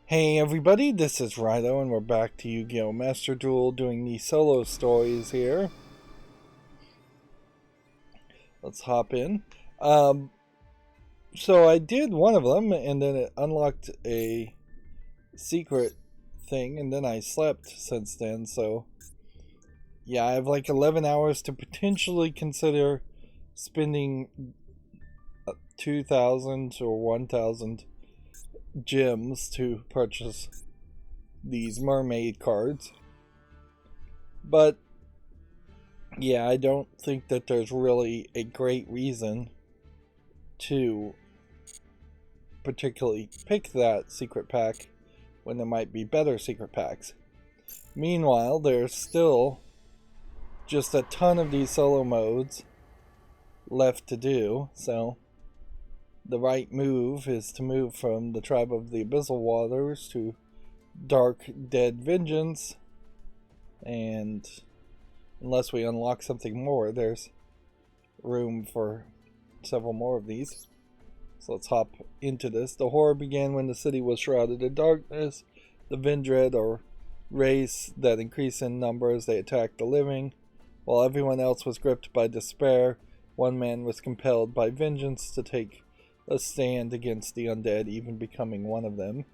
Hey everybody, this is Rydo and we're back to Yu-Gi-Oh! Master Duel doing the solo stories here. Let's hop in. So I did one of them and then it unlocked a secret thing and then I slept since then, so yeah, I have like 11 hours to potentially consider spending 2,000 or 1,000 gems to purchase these mermaid cards. But yeah, I don't think that there's really a great reason to particularly pick that secret pack when there might be better secret packs. Meanwhile, there's still just a ton of these solo modes left to do, so the right move is to move from the Tribe of the Abyssal Waters to Dark Dead Vengeance, and unless we unlock something more, there's room for several more of these. So let's hop into this. The horror began when the city was shrouded in darkness. The Vendread, or race that increased in number as they attacked the living. While everyone else was gripped by despair, one man was compelled by vengeance to take a stand against the undead, even becoming one of them.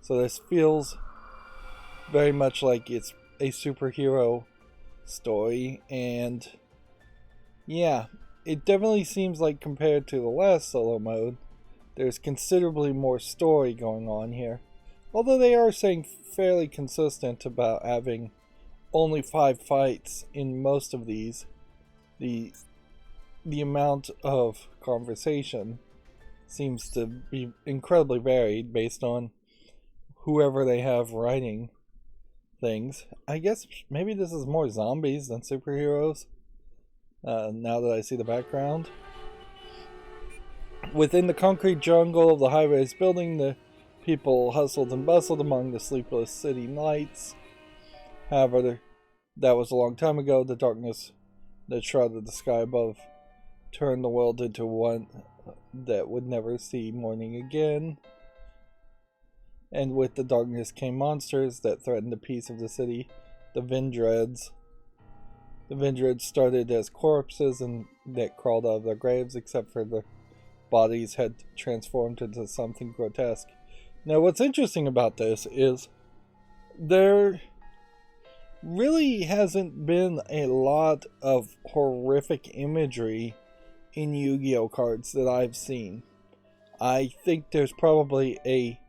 So this feels very much like it's a superhero story, and yeah, it definitely seems like compared to the last solo mode, there's considerably more story going on here. Although they are saying fairly consistent about having only 5 fights in most of these, the amount of conversation seems to be incredibly varied based on whoever they have writing things. I guess maybe this is more zombies than superheroes, now that I see the background. Within the concrete jungle of the high-rise building, the people hustled and bustled among the sleepless city nights. However, that was a long time ago. The darkness that shrouded the sky above turned the world into one that would never see morning again. And with the darkness came monsters that threatened the peace of the city, the Vendreads. The Vendreads started as corpses and that crawled out of their graves, except for their bodies had transformed into something grotesque. Now, what's interesting about this is there really hasn't been a lot of horrific imagery in Yu-Gi-Oh cards that I've seen. I think there's probably a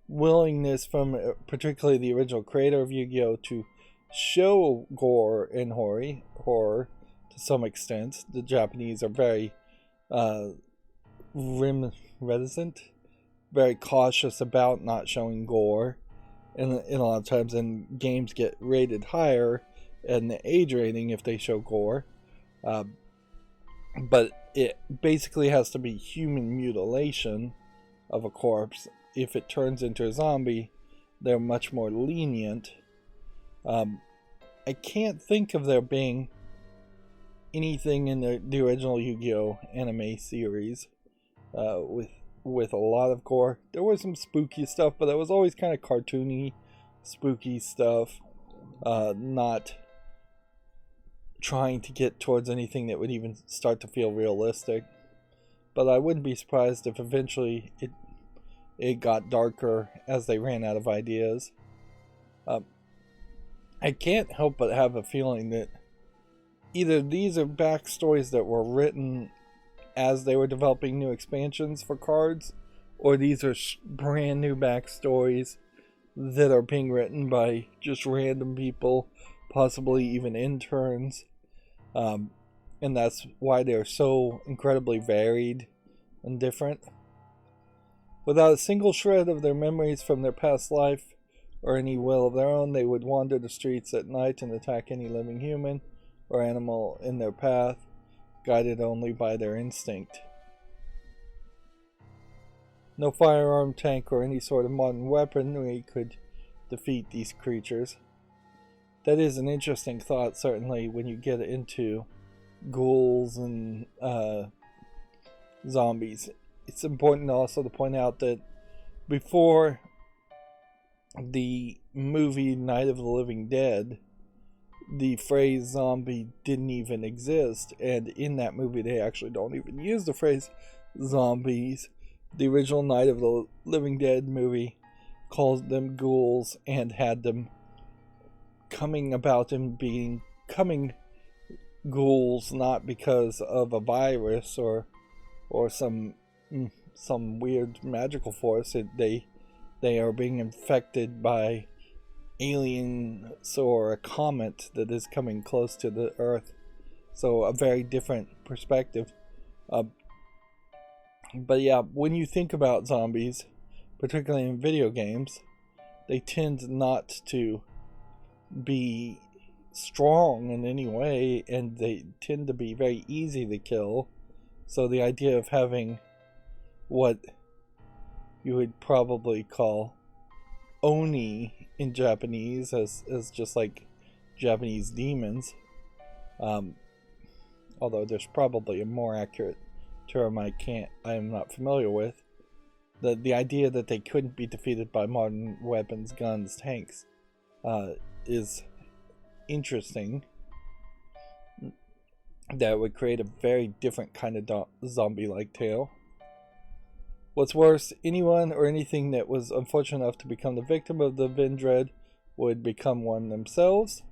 willingness from particularly the original creator of Yu-Gi-Oh to show gore and horror to some extent. The Japanese are very reticent, very cautious about not showing gore, and a lot of times in games get rated higher in the age rating if they show gore. But it basically has to be human mutilation of a corpse. If it turns into a zombie, they're much more lenient. I can't think of there being anything in the original Yu-Gi-Oh! Anime series with a lot of gore. There was some spooky stuff, but that was always kind of cartoony, spooky stuff. Not trying to get towards anything that would even start to feel realistic. But I wouldn't be surprised if eventually it got darker as they ran out of ideas. I can't help but have a feeling that either these are backstories that were written as they were developing new expansions for cards, or these are brand new backstories that are being written by just random people, possibly even interns. And that's why they're so incredibly varied and different. Without a single shred of their memories from their past life or any will of their own, they would wander the streets at night and attack any living human or animal in their path, guided only by their instinct. No firearm, tank, or any sort of modern weaponry could defeat these creatures. That is an interesting thought, certainly, when you get into ghouls and zombies. It's important also to point out that before the movie Night of the Living Dead, the phrase zombie didn't even exist, and in that movie they actually don't even use the phrase zombies. The original Night of the Living Dead movie called them ghouls and had them coming about and becoming ghouls not because of a virus or some weird magical force. They are being infected by aliens or a comet that is coming close to the Earth. So a very different perspective. But yeah, when you think about zombies, particularly in video games, they tend not to be strong in any way, and they tend to be very easy to kill. So the idea of having what you would probably call Oni in Japanese, as just like Japanese demons, although there's probably a more accurate term I am not familiar with. The idea that they couldn't be defeated by modern weapons, guns, tanks, is interesting. That would create a very different kind of zombie-like tale. What's worse, anyone or anything that was unfortunate enough to become the victim of the Vendread would become one themselves.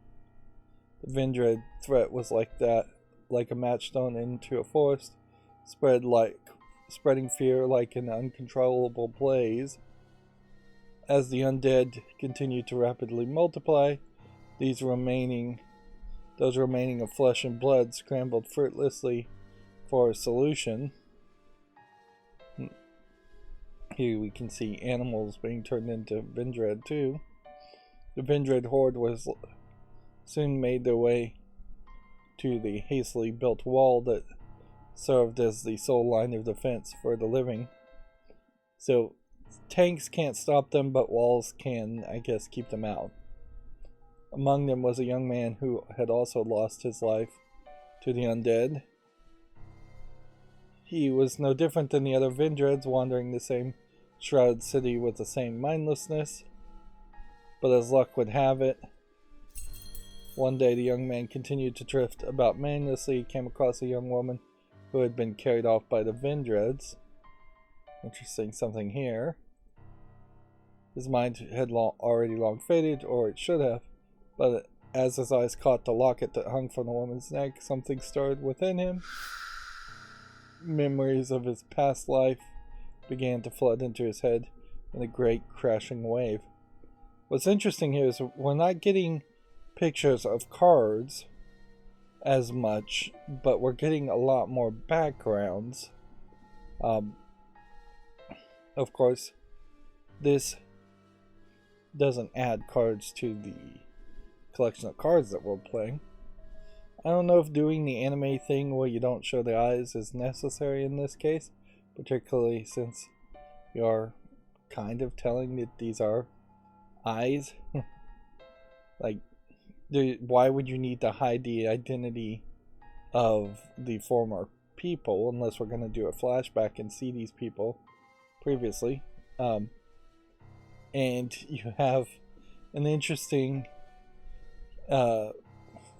The Vendread threat was like that, like a match thrown into a forest, spreading fear like an uncontrollable blaze. As the undead continued to rapidly multiply, those remaining of flesh and blood scrambled fruitlessly for a solution. Here we can see animals being turned into Vendread too. The Vendread horde was soon made their way to the hastily built wall that served as the sole line of defense for the living. So tanks can't stop them, but walls can, I guess, keep them out. Among them was a young man who had also lost his life to the undead. He was no different than the other Vendreads wandering the same shrouded city with the same mindlessness. But as luck would have it, one day the young man continued to drift about mindlessly. He came across a young woman who had been carried off by the Vendreads. Interesting something here. His mind had already long faded, or it should have, but as his eyes caught the locket that hung from the woman's neck, something stirred within him. Memories of his past life began to flood into his head in a great crashing wave. What's interesting here is we're not getting pictures of cards as much, but we're getting a lot more backgrounds. Of course, this doesn't add cards to the collection of cards that we're playing. I don't know if doing the anime thing where you don't show the eyes is necessary in this case, particularly since you're kind of telling that these are eyes. Like, why would you need to hide the identity of the former people unless we're going to do a flashback and see these people previously? And you have an interesting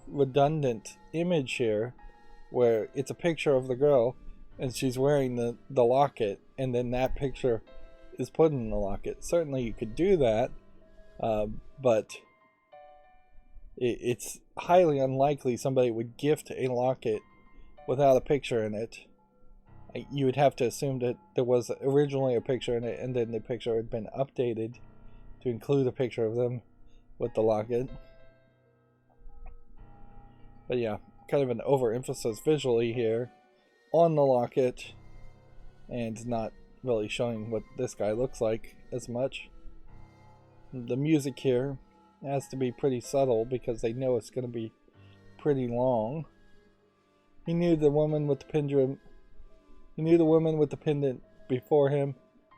redundant image here where it's a picture of the girl and she's wearing the locket, and then that picture is put in the locket. Certainly you could do that, but it's highly unlikely somebody would gift a locket without a picture in it. You would have to assume that there was originally a picture in it, and then the picture had been updated to include a picture of them with the locket. But yeah, kind of an overemphasis visually here on the locket, and not really showing what this guy looks like as much. The music here has to be pretty subtle because they know it's going to be pretty long. He knew the woman with the pendant. He knew the woman with the pendant before him.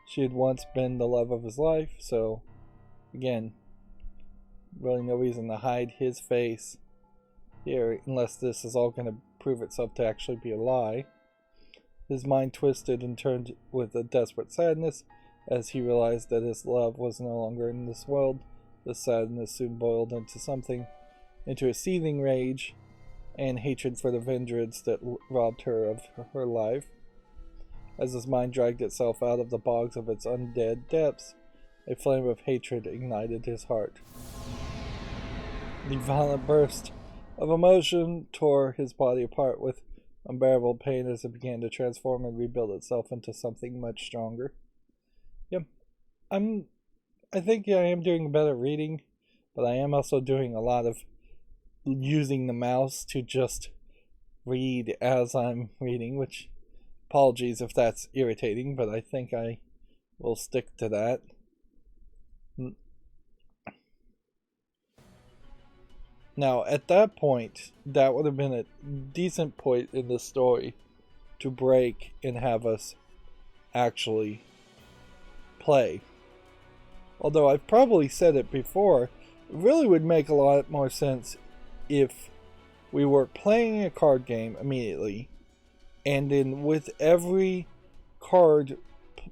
She had once been the love of his life. So, again, really no reason to hide his face here, unless this is all going to prove itself to actually be a lie. His mind twisted and turned with a desperate sadness As he realized that his love was no longer in this world, the sadness soon boiled into a seething rage and hatred for the Vendrids that robbed her of her life. As his mind dragged itself out of the bogs of its undead depths, a flame of hatred ignited his heart. The violent burst of emotion tore his body apart with unbearable pain as it began to transform and rebuild itself into something much stronger. Yep, I think I am doing better reading, but I am also doing a lot of using the mouse to just read as I'm reading, which, apologies if that's irritating, but I think I will stick to that. Now, at that point, that would have been a decent point in the story to break and have us actually play. Although I've probably said it before, it really would make a lot more sense if we were playing a card game immediately, and then with every card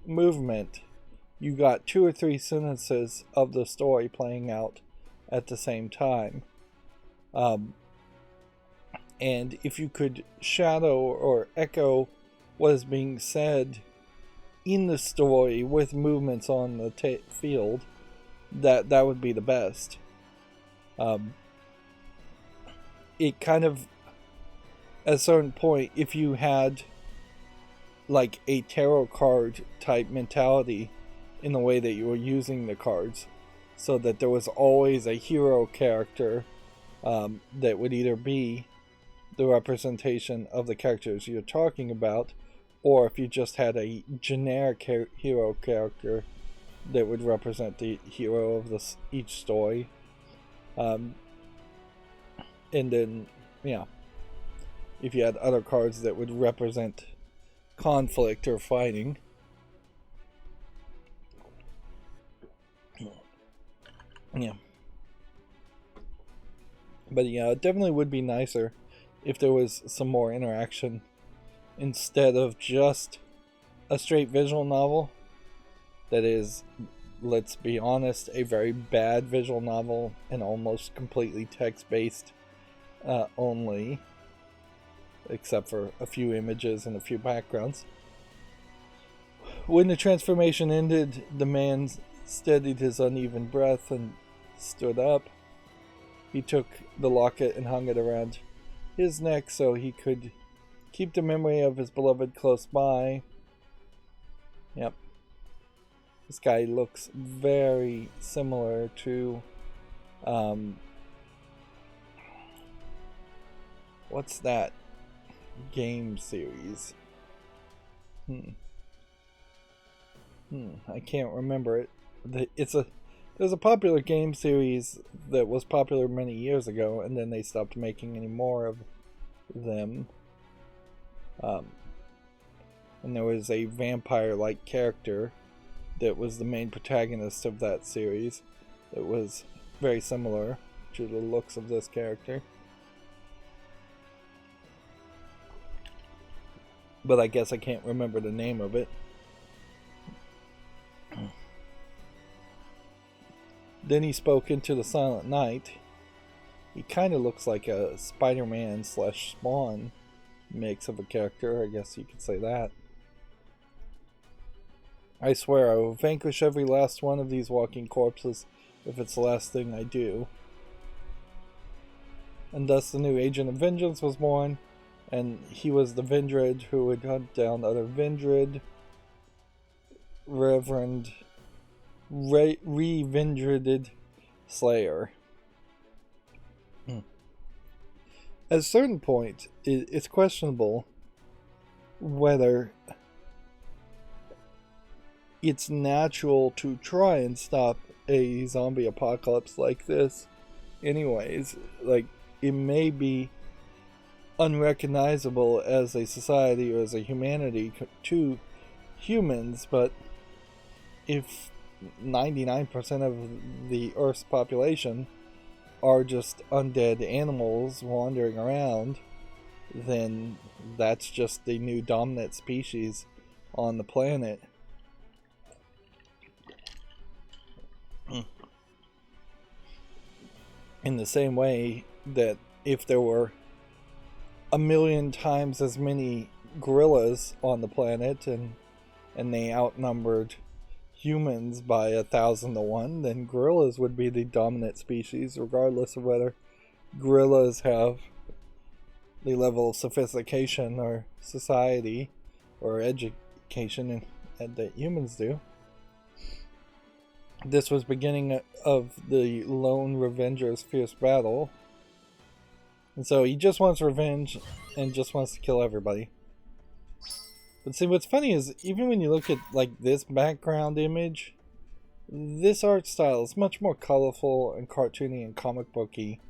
movement, you got 2 or 3 sentences of the story playing out at the same time. And if you could shadow or echo what is being said in the story with movements on the field, that would be the best. It kind of, at a certain point, if you had like a tarot card type mentality in the way that you were using the cards, so that there was always a hero character that would either be the representation of the characters you're talking about, or if you just had a generic hero character that would represent the hero of each story. And then, if you had other cards that would represent conflict or fighting. Yeah. But it definitely would be nicer if there was some more interaction instead of just a straight visual novel that is, let's be honest, a very bad visual novel and almost completely text-based only, except for a few images and a few backgrounds. When the transformation ended, the man steadied his uneven breath and stood up. He took the locket and hung it around his neck so he could keep the memory of his beloved close by. Yep. This guy looks very similar to what's that game series? I can't remember it. There's a popular game series that was popular many years ago, and then they stopped making any more of them. And there was a vampire-like character that was the main protagonist of that series that was very similar to the looks of this character. But I guess I can't remember the name of it. Then he spoke into the silent night. He kind of looks like a Spider-Man / Spawn mix of a character, I guess you could say that. I swear I will vanquish every last one of these walking corpses if it's the last thing I do. And thus the new agent of vengeance was born, and he was the Vendrid who would hunt down other Vendrid. Reverend Re-Vendrided Slayer. At a certain point, it's questionable whether it's natural to try and stop a zombie apocalypse like this. Anyways, like, it may be unrecognizable as a society or as a humanity to humans, but if 99% of the Earth's population are just undead animals wandering around, then that's just the new dominant species on the planet. In the same way that if there were a million times as many gorillas on the planet and they outnumbered humans by 1,000 to 1, then gorillas would be the dominant species, regardless of whether gorillas have the level of sophistication or society or education that humans do. This was beginning of the Lone Revenger's fierce battle. And so he just wants revenge and just wants to kill everybody. But see, what's funny is even when you look at like this background image, this art style is much more colorful and cartoony and comic booky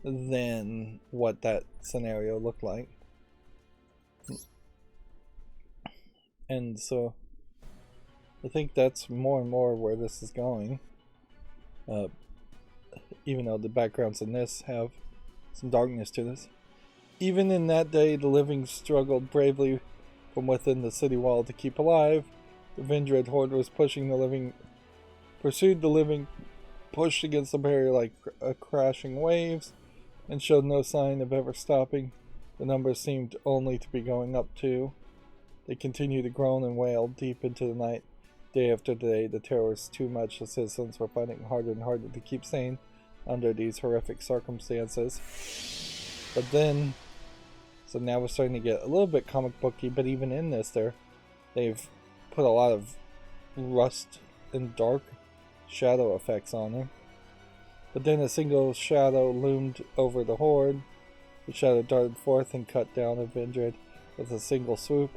than what that scenario looked like. And so I think that's more and more where this is going. Even though the backgrounds in this have some darkness to this. Even in that day, the living struggled bravely from within the city wall to keep alive. The Vindred horde was pursued the living, pushed against the barrier like crashing waves, and showed no sign of ever stopping. The numbers seemed only to be going up too. They continued to groan and wail deep into the night. Day after day, the terror was too much. The citizens were finding it harder and harder to keep sane under these horrific circumstances. But then, so now we're starting to get a little bit comic booky, but even in this, they've put a lot of rust and dark shadow effects on them. But then a single shadow loomed over the horde. The shadow darted forth and cut down a Vindred with a single swoop,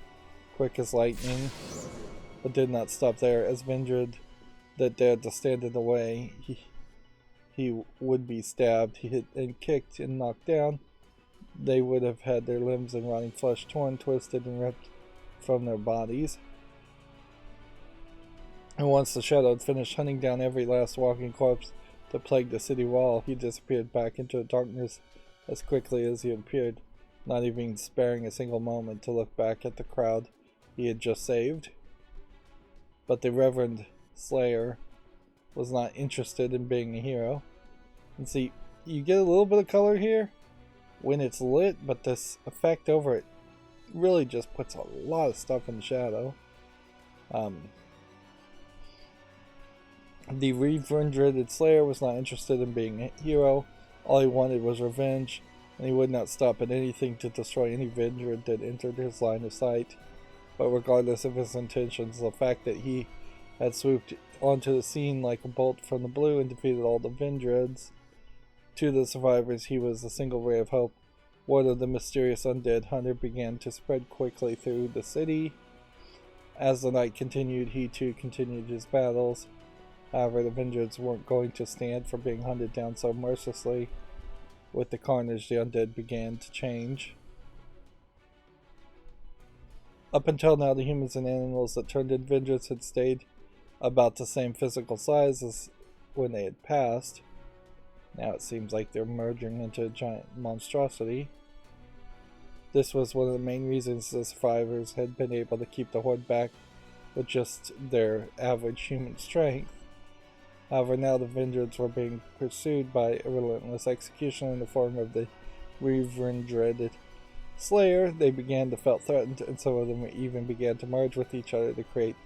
quick as lightning, but did not stop there. As Vindred that dared to stand in the way, he would be stabbed, he hit and kicked and knocked down. They would have had their limbs and rotting flesh torn, twisted, and ripped from their bodies. And once the shadow had finished hunting down every last walking corpse that plagued the city wall, he disappeared back into the darkness as quickly as he had appeared, not even sparing a single moment to look back at the crowd he had just saved. But the Reverend Slayer was not interested in being a hero. And see, you get a little bit of color here when it's lit, but this effect over it really just puts a lot of stuff in shadow. The Reverend Slayer was not interested in being a hero. All he wanted was revenge, and he would not stop at anything to destroy any Vindred that entered his line of sight. But regardless of his intentions, the fact that he had swooped onto the scene like a bolt from the blue and defeated all the Vindreds, to the survivors he was a single ray of hope. Word of the mysterious undead hunter began to spread quickly through the city. As the night continued, he too continued his battles. However, the Vindreds weren't going to stand for being hunted down so mercilessly. With the carnage, the undead began to change. Up until now, the humans and animals that turned into Vindreds had stayed about the same physical size as when they had passed. Now it seems like they're merging into a giant monstrosity. This was one of the main reasons the survivors had been able to keep the horde back with just their average human strength. However, now the Vindreds were being pursued by a relentless executioner in the form of the Reverend Slayer. They began to feel threatened, and some of them even began to merge with each other to create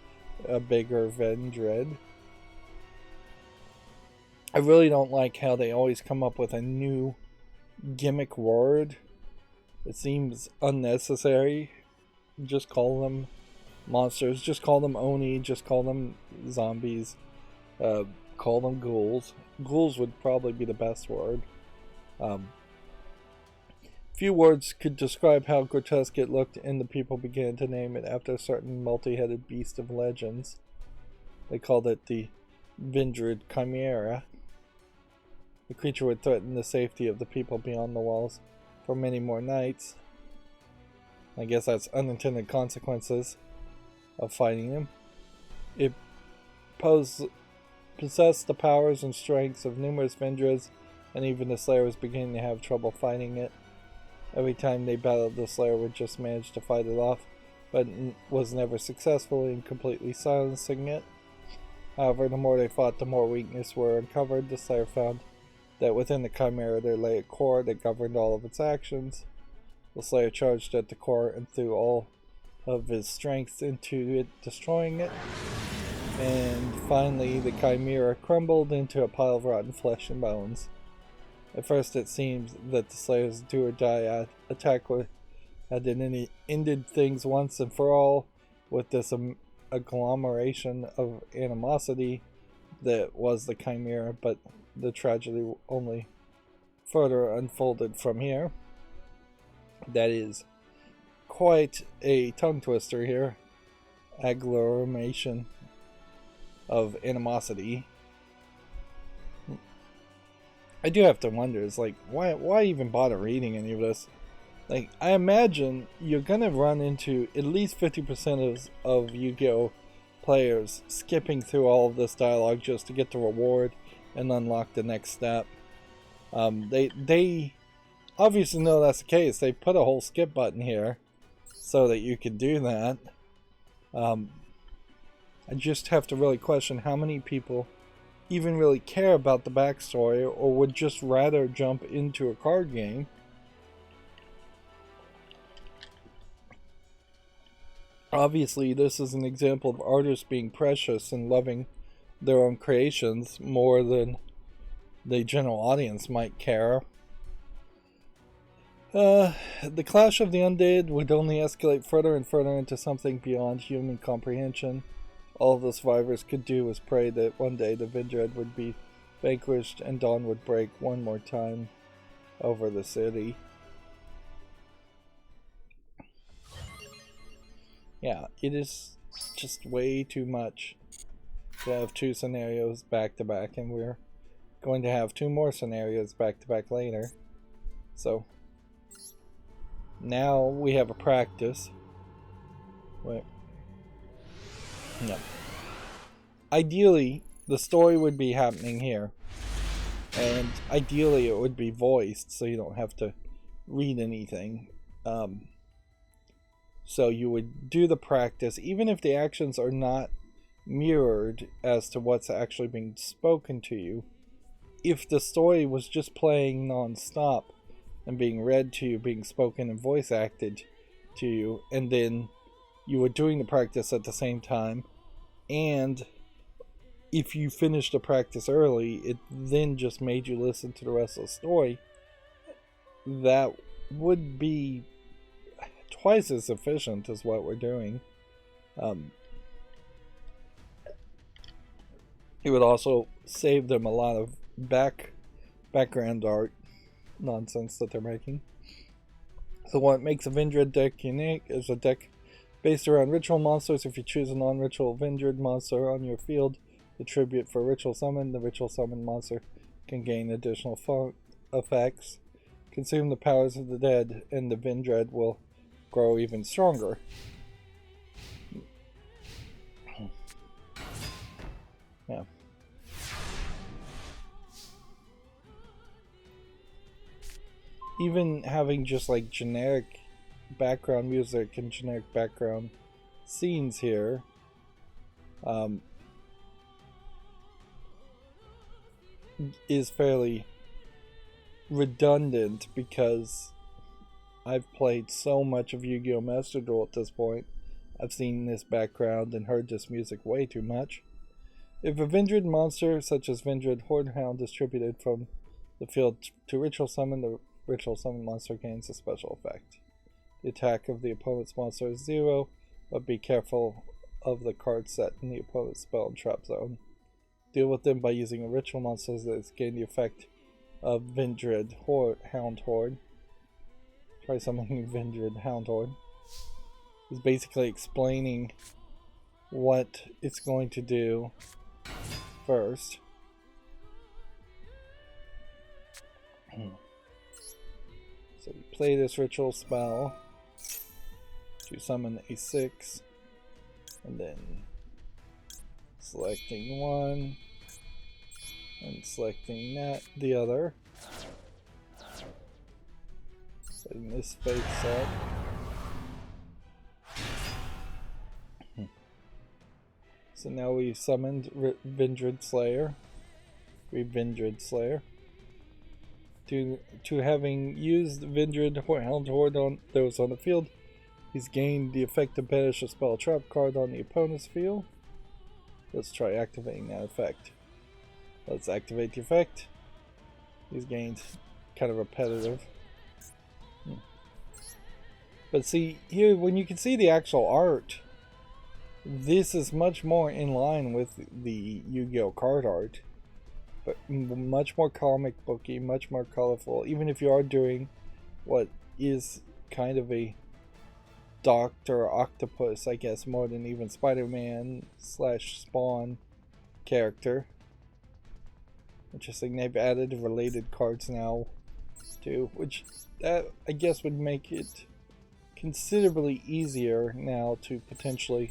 a bigger Vindred. I really don't like how they always come up with a new gimmick word. It seems unnecessary. Just call them monsters. Just call them Oni. Just call them zombies. Call them ghouls. Ghouls would probably be the best word. Few words could describe how grotesque it looked, and the people began to name it after a certain multi-headed beast of legends. They called it the Vindred Chimera. The creature would threaten the safety of the people beyond the walls for many more nights. I guess that's unintended consequences of fighting him. It possessed the powers and strengths of numerous Vindreds, and even the Slayer was beginning to have trouble fighting it. Every time they battled, the Slayer would just manage to fight it off, but was never successful in completely silencing it. However, the more they fought, the more weaknesses were uncovered. The Slayer found that within the Chimera there lay a core that governed all of its actions. The Slayer charged at the core and threw all of his strength into it, destroying it. And finally, the Chimera crumbled into a pile of rotten flesh and bones. At first, it seemed that the Slayer's do-or-die attack had ended things once and for all with this agglomeration of animosity that was the Chimera, but the tragedy only further unfolded from here. That is quite a tongue twister here. Agglomeration of animosity. I do have to wonder, it's like, why even bother reading any of this? Like, I imagine you're gonna run into at least 50% of Yu-Gi-Oh! Players skipping through all of this dialogue just to get the reward and unlock the next step. They obviously know that's the case. They put a whole skip button here so that you could do that. I just have to really question how many people even really care about the backstory or would just rather jump into a card game. Obviously, this is an example of artists being precious and loving their own creations more than the general audience might care. The clash of the undead would only escalate further and further into something beyond human comprehension. All the survivors could do was pray that one day the Vindred would be vanquished and dawn would break one more time over the city. Yeah, it is just way too much to have two scenarios back to back, and we're going to have two more scenarios back to back later. So now we have a practice. Wait. No. Ideally, the story would be happening here. And ideally it would be voiced so you don't have to read anything. So you would do the practice, even if the actions are not mirrored as to what's actually being spoken to you. If the story was just playing non-stop and being read to you, being spoken and voice acted to you, and then you were doing the practice at the same time, and if you finished the practice early, it then just made you listen to the rest of the story, that would be twice as efficient as what we're doing. It would also save them a lot of background art nonsense that they're making. So what makes a Vindred deck unique is a deck based around ritual monsters. If you choose a non-ritual Vindred monster on your field to tribute for ritual summon, the ritual summon monster can gain additional effects. Consume the powers of the dead, and the Vindred will grow even stronger. Yeah. Even having just like generic background music and generic background scenes here, is fairly redundant because I've played so much of Yu-Gi-Oh! Master Duel at this point. I've seen this background and heard this music way too much. If a Vindred monster, such as Vindred Hoardhound, is distributed from the field to ritual summon, the ritual summon monster gains a special effect. The attack of the opponent's monster is 0, but be careful of the card set in the opponent's spell and trap zone. Deal with them by using a ritual monster that gain the effect of Vindred Hound Horde. Try summoning Vindred Hound Horde. It's basically explaining what it's going to do first. So you play this ritual spell to summon a 6, and then selecting one and selecting the other, setting this face up. So now we've summoned Vindred Slayer. to having used Vindred Hound Horde on those on the field, he's gained the effect to banish a spell trap card on the opponent's field. Let's try activating that effect. Let's activate the effect. He's gained kind of repetitive. But see, here when you can see the actual art, this is much more in line with the Yu-Gi-Oh! Card art. But much more comic booky, much more colorful, even if you are doing what is kind of a Dr. Octopus, I guess, more than even Spider-Man / Spawn character. Interesting, they've added related cards now too, which that I guess would make it considerably easier now to potentially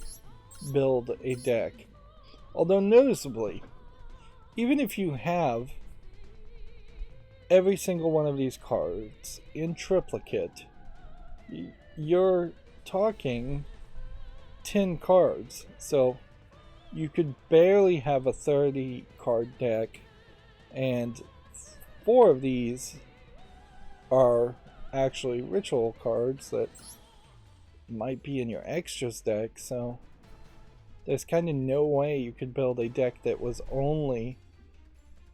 build a deck. Although noticeably, even if you have every single one of these cards in triplicate, you're talking 10 cards. So you could barely have a 30 card deck, and 4 of these are actually ritual cards that might be in your extras deck. So there's kind of no way you could build a deck that was only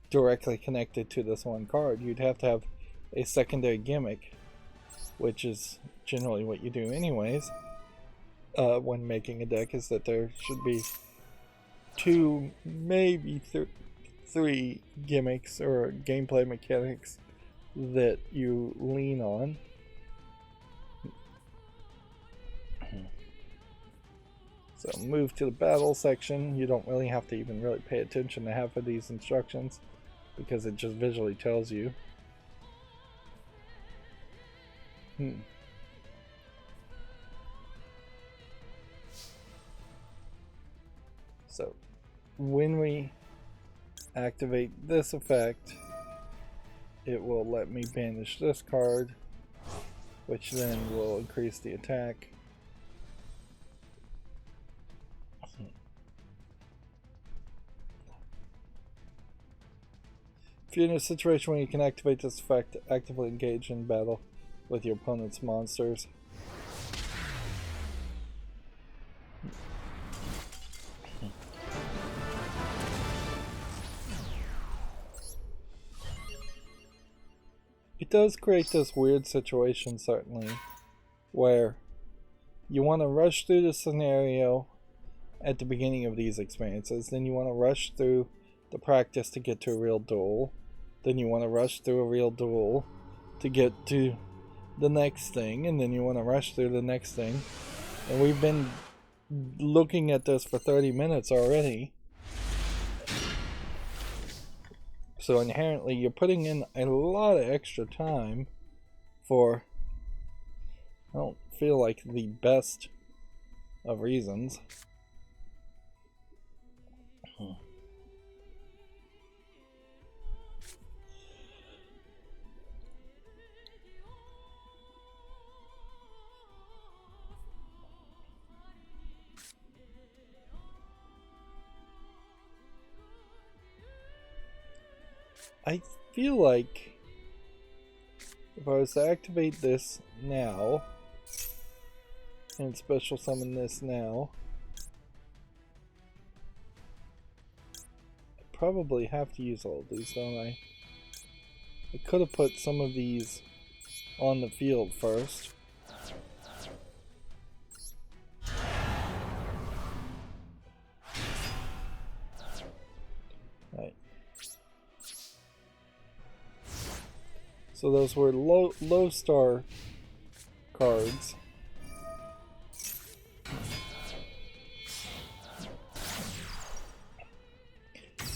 directly connected to this one card. You'd have to have a secondary gimmick, which is generally what you do anyways when making a deck, is that there should be 2, maybe 3 gimmicks or gameplay mechanics that you lean on. So move to the battle section. You don't really have to even really pay attention to half of these instructions because it just visually tells you. So when we activate this effect, it will let me banish this card, which then will increase the attack. If you're in a situation where you can activate this effect, actively engage in battle with your opponent's monsters. It does create this weird situation, certainly, where you want to rush through the scenario at the beginning of these experiences, then you want to rush through the practice to get to a real duel, then you want to rush through a real duel to get to the next thing, and then you want to rush through the next thing. And we've been looking at this for 30 minutes already. So inherently you're putting in a lot of extra time for, I don't feel like, the best of reasons. I feel like if I was to activate this now and special summon this now, I probably have to use all of these, don't I? I could have put some of these on the field first. Right. So those were low star cards.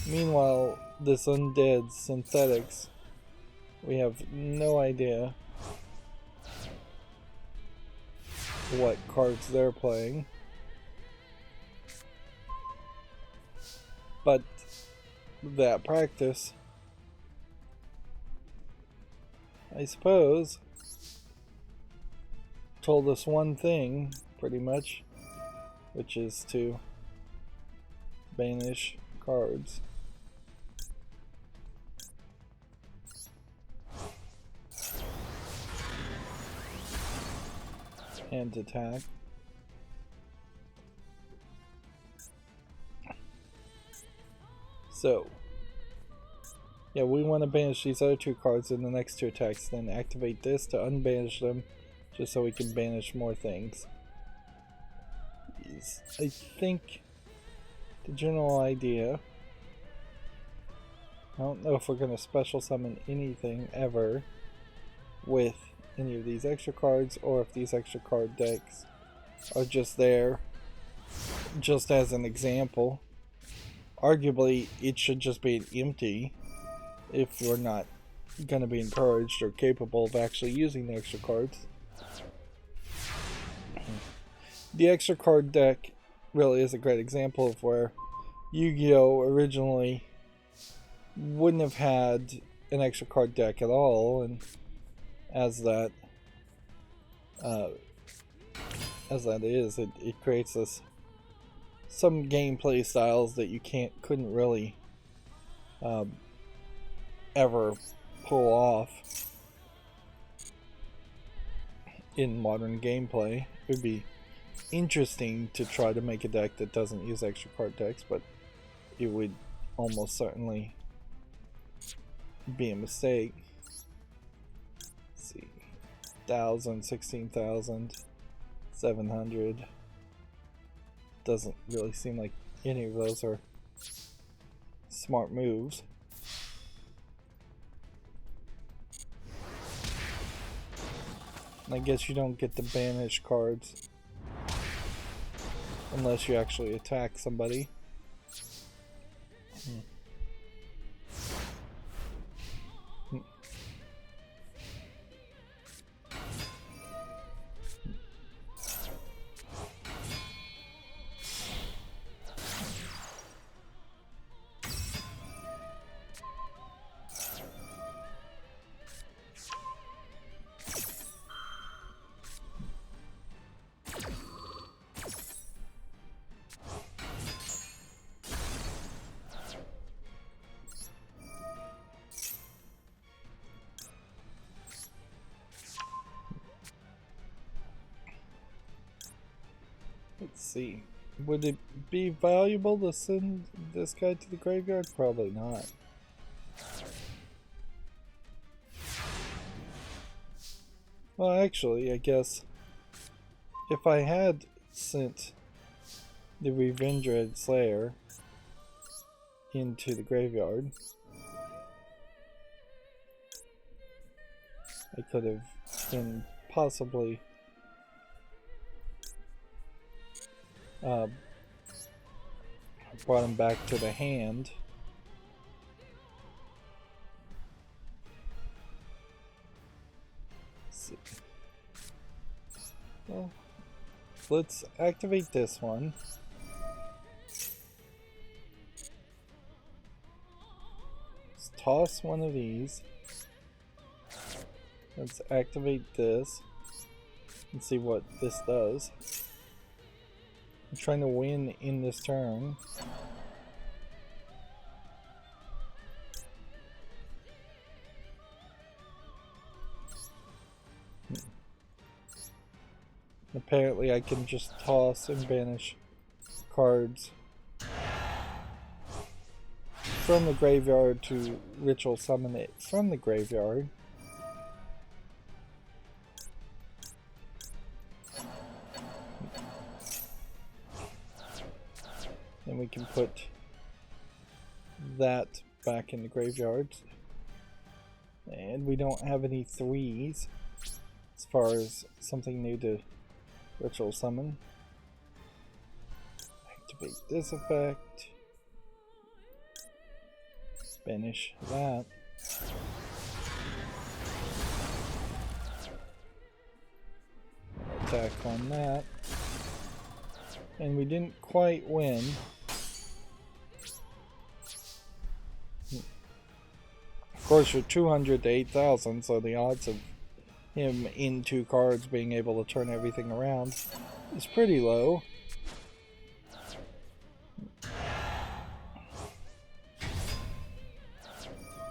Meanwhile, this undead synthetics, we have no idea what cards they're playing. But that practice, I suppose, told us one thing, pretty much, which is to banish cards. and attack. So, yeah, we want to banish these other two cards in the next two attacks, then activate this to unbanish them, just so we can banish more things. I think the general idea. I don't know if we're going to special summon anything ever with any of these extra cards, or if these extra card decks are just there just as an example. Arguably, it should just be an empty if we're not going to be encouraged or capable of actually using the extra cards. The extra card deck really is a great example of where Yu-Gi-Oh! Originally wouldn't have had an extra card deck at all, and as that is, it creates this some gameplay styles that you couldn't really ever pull off in modern gameplay. It would be interesting to try to make a deck that doesn't use extra card decks, but it would almost certainly be a mistake. Let's see, 1,000, 16,000, 700. Doesn't really seem like any of those are smart moves. And I guess you don't get to banish cards unless you actually attack somebody. Let's see. Would it be valuable to send this guy to the graveyard? Probably not. Well, actually, I guess if I had sent the Revendread Slayer into the graveyard, I could have been possibly brought him back to the hand. Let's see. Well, let's activate this one. Let's toss one of these. Let's activate this and see what this does. I'm trying to win in this turn. Apparently I can just toss and banish cards from the graveyard to ritual summon it from the graveyard. Then we can put that back in the graveyard. And we don't have any threes as far as something new to ritual summon. Activate this effect. Banish that. Attack on that. And we didn't quite win. Of course, you're 200 to 8,000, so the odds of him in 2 cards being able to turn everything around is pretty low.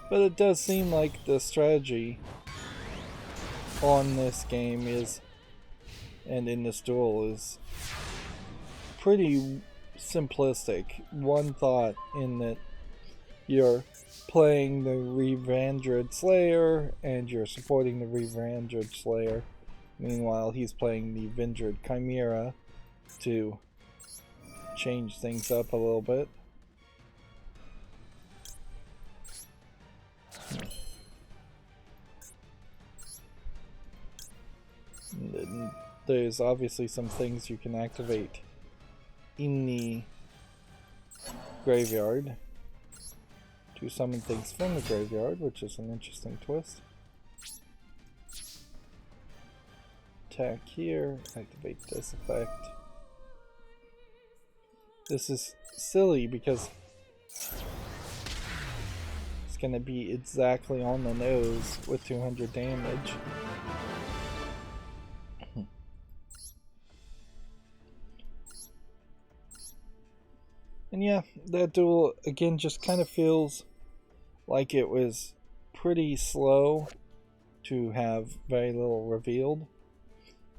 But it does seem like the strategy on this game is and in this duel is pretty simplistic. One thought in that you're playing the Revandred Slayer and you're supporting the Revandred Slayer. Meanwhile, he's playing the Vindred Chimera to change things up a little bit. And there's obviously some things you can activate in the graveyard to summon things from the graveyard, which is an interesting twist. Attack here, activate this effect. This is silly because it's going to be exactly on the nose with 200 damage. And yeah, that duel again just kind of feels like it was pretty slow to have very little revealed.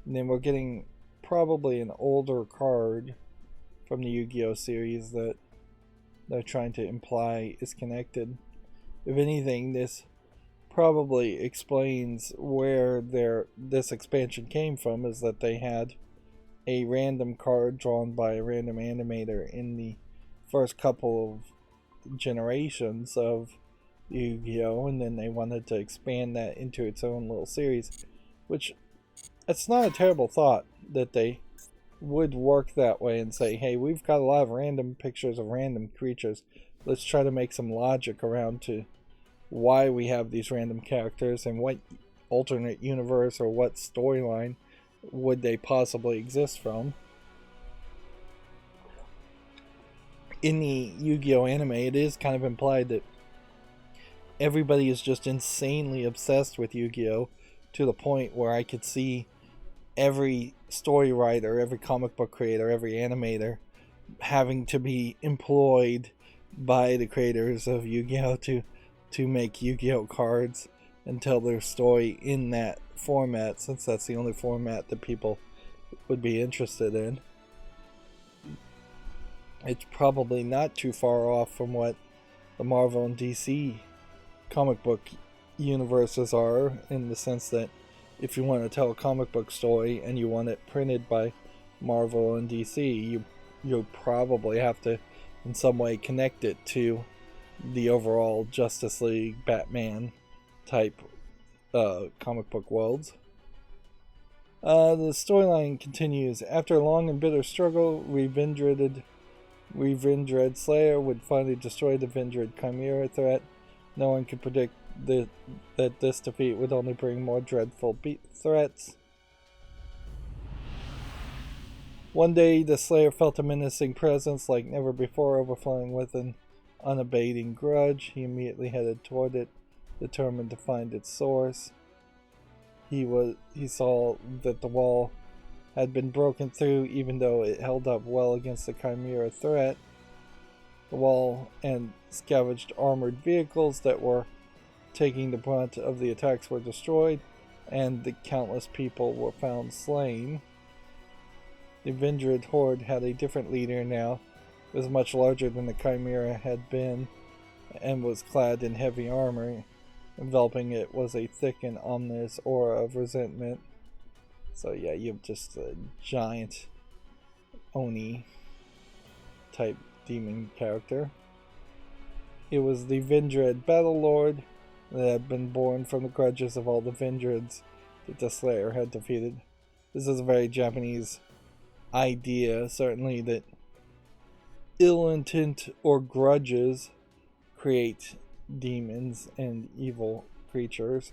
And then we're getting probably an older card from the Yu-Gi-Oh series that they're trying to imply is connected. If anything, this probably explains where this expansion came from, is that they had a random card drawn by a random animator in the first couple of generations of Yu-Gi-Oh, and then they wanted to expand that into its own little series, which it's not a terrible thought that they would work that way and say, hey, we've got a lot of random pictures of random creatures, let's try to make some logic around to why we have these random characters and what alternate universe or what storyline would they possibly exist from. In the Yu-Gi-Oh anime, it is kind of implied that everybody is just insanely obsessed with Yu-Gi-Oh to the point where I could see every story writer, every comic book creator, every animator having to be employed by the creators of Yu-Gi-Oh to make Yu-Gi-Oh cards and tell their story in that format, since that's the only format that people would be interested in. It's probably not too far off from what the Marvel and DC comic book universes are, in the sense that if you want to tell a comic book story and you want it printed by Marvel and DC, you'll probably have to in some way connect it to the overall Justice League, Batman type comic book worlds. The storyline continues. After a long and bitter struggle, Revindred Slayer would finally destroy the Vindred Chimera threat. No one could predict that this defeat would only bring more dreadful threats. One day, the Slayer felt a menacing presence like never before, overflowing with an unabating grudge. He immediately headed toward it, determined to find its source. He saw that the wall had been broken through, even though it held up well against the Chimera threat. The wall and scavenged armored vehicles that were taking the brunt of the attacks were destroyed, and the countless people were found slain. The Vindred horde had a different leader now. It was much larger than the Chimera had been, and was clad in heavy armor. Enveloping it was a thick and ominous aura of resentment. So yeah, you have just a giant Oni type demon character. It was the Vindred Battle Lord that had been born from the grudges of all the Vindreds that the Slayer had defeated. This is a very Japanese idea, certainly, that ill intent or grudges create demons and evil creatures.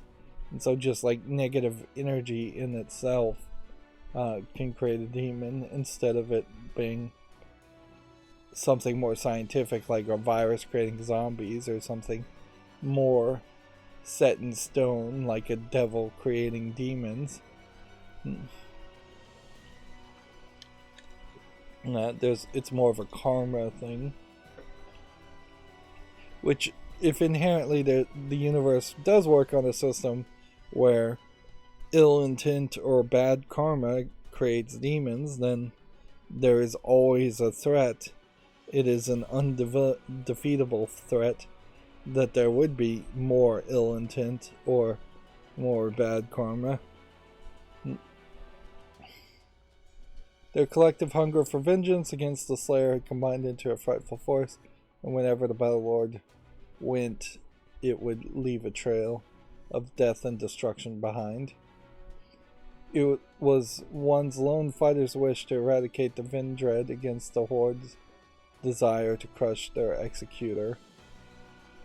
And so just like negative energy in itself can create a demon, instead of it being something more scientific like a virus creating zombies, or something more set in stone like a devil creating demons. It's more of a karma thing, which, if inherently the universe does work on a system where ill intent or bad karma creates demons, then there is always a threat. It is an undefeatable threat that there would be more ill intent or more bad karma. Their collective hunger for vengeance against the Slayer had combined into a frightful force, and whenever the Battle Lord went, it would leave a trail of death and destruction behind. It was one's lone fighter's wish to eradicate the Vendread against the Horde's desire to crush their executor.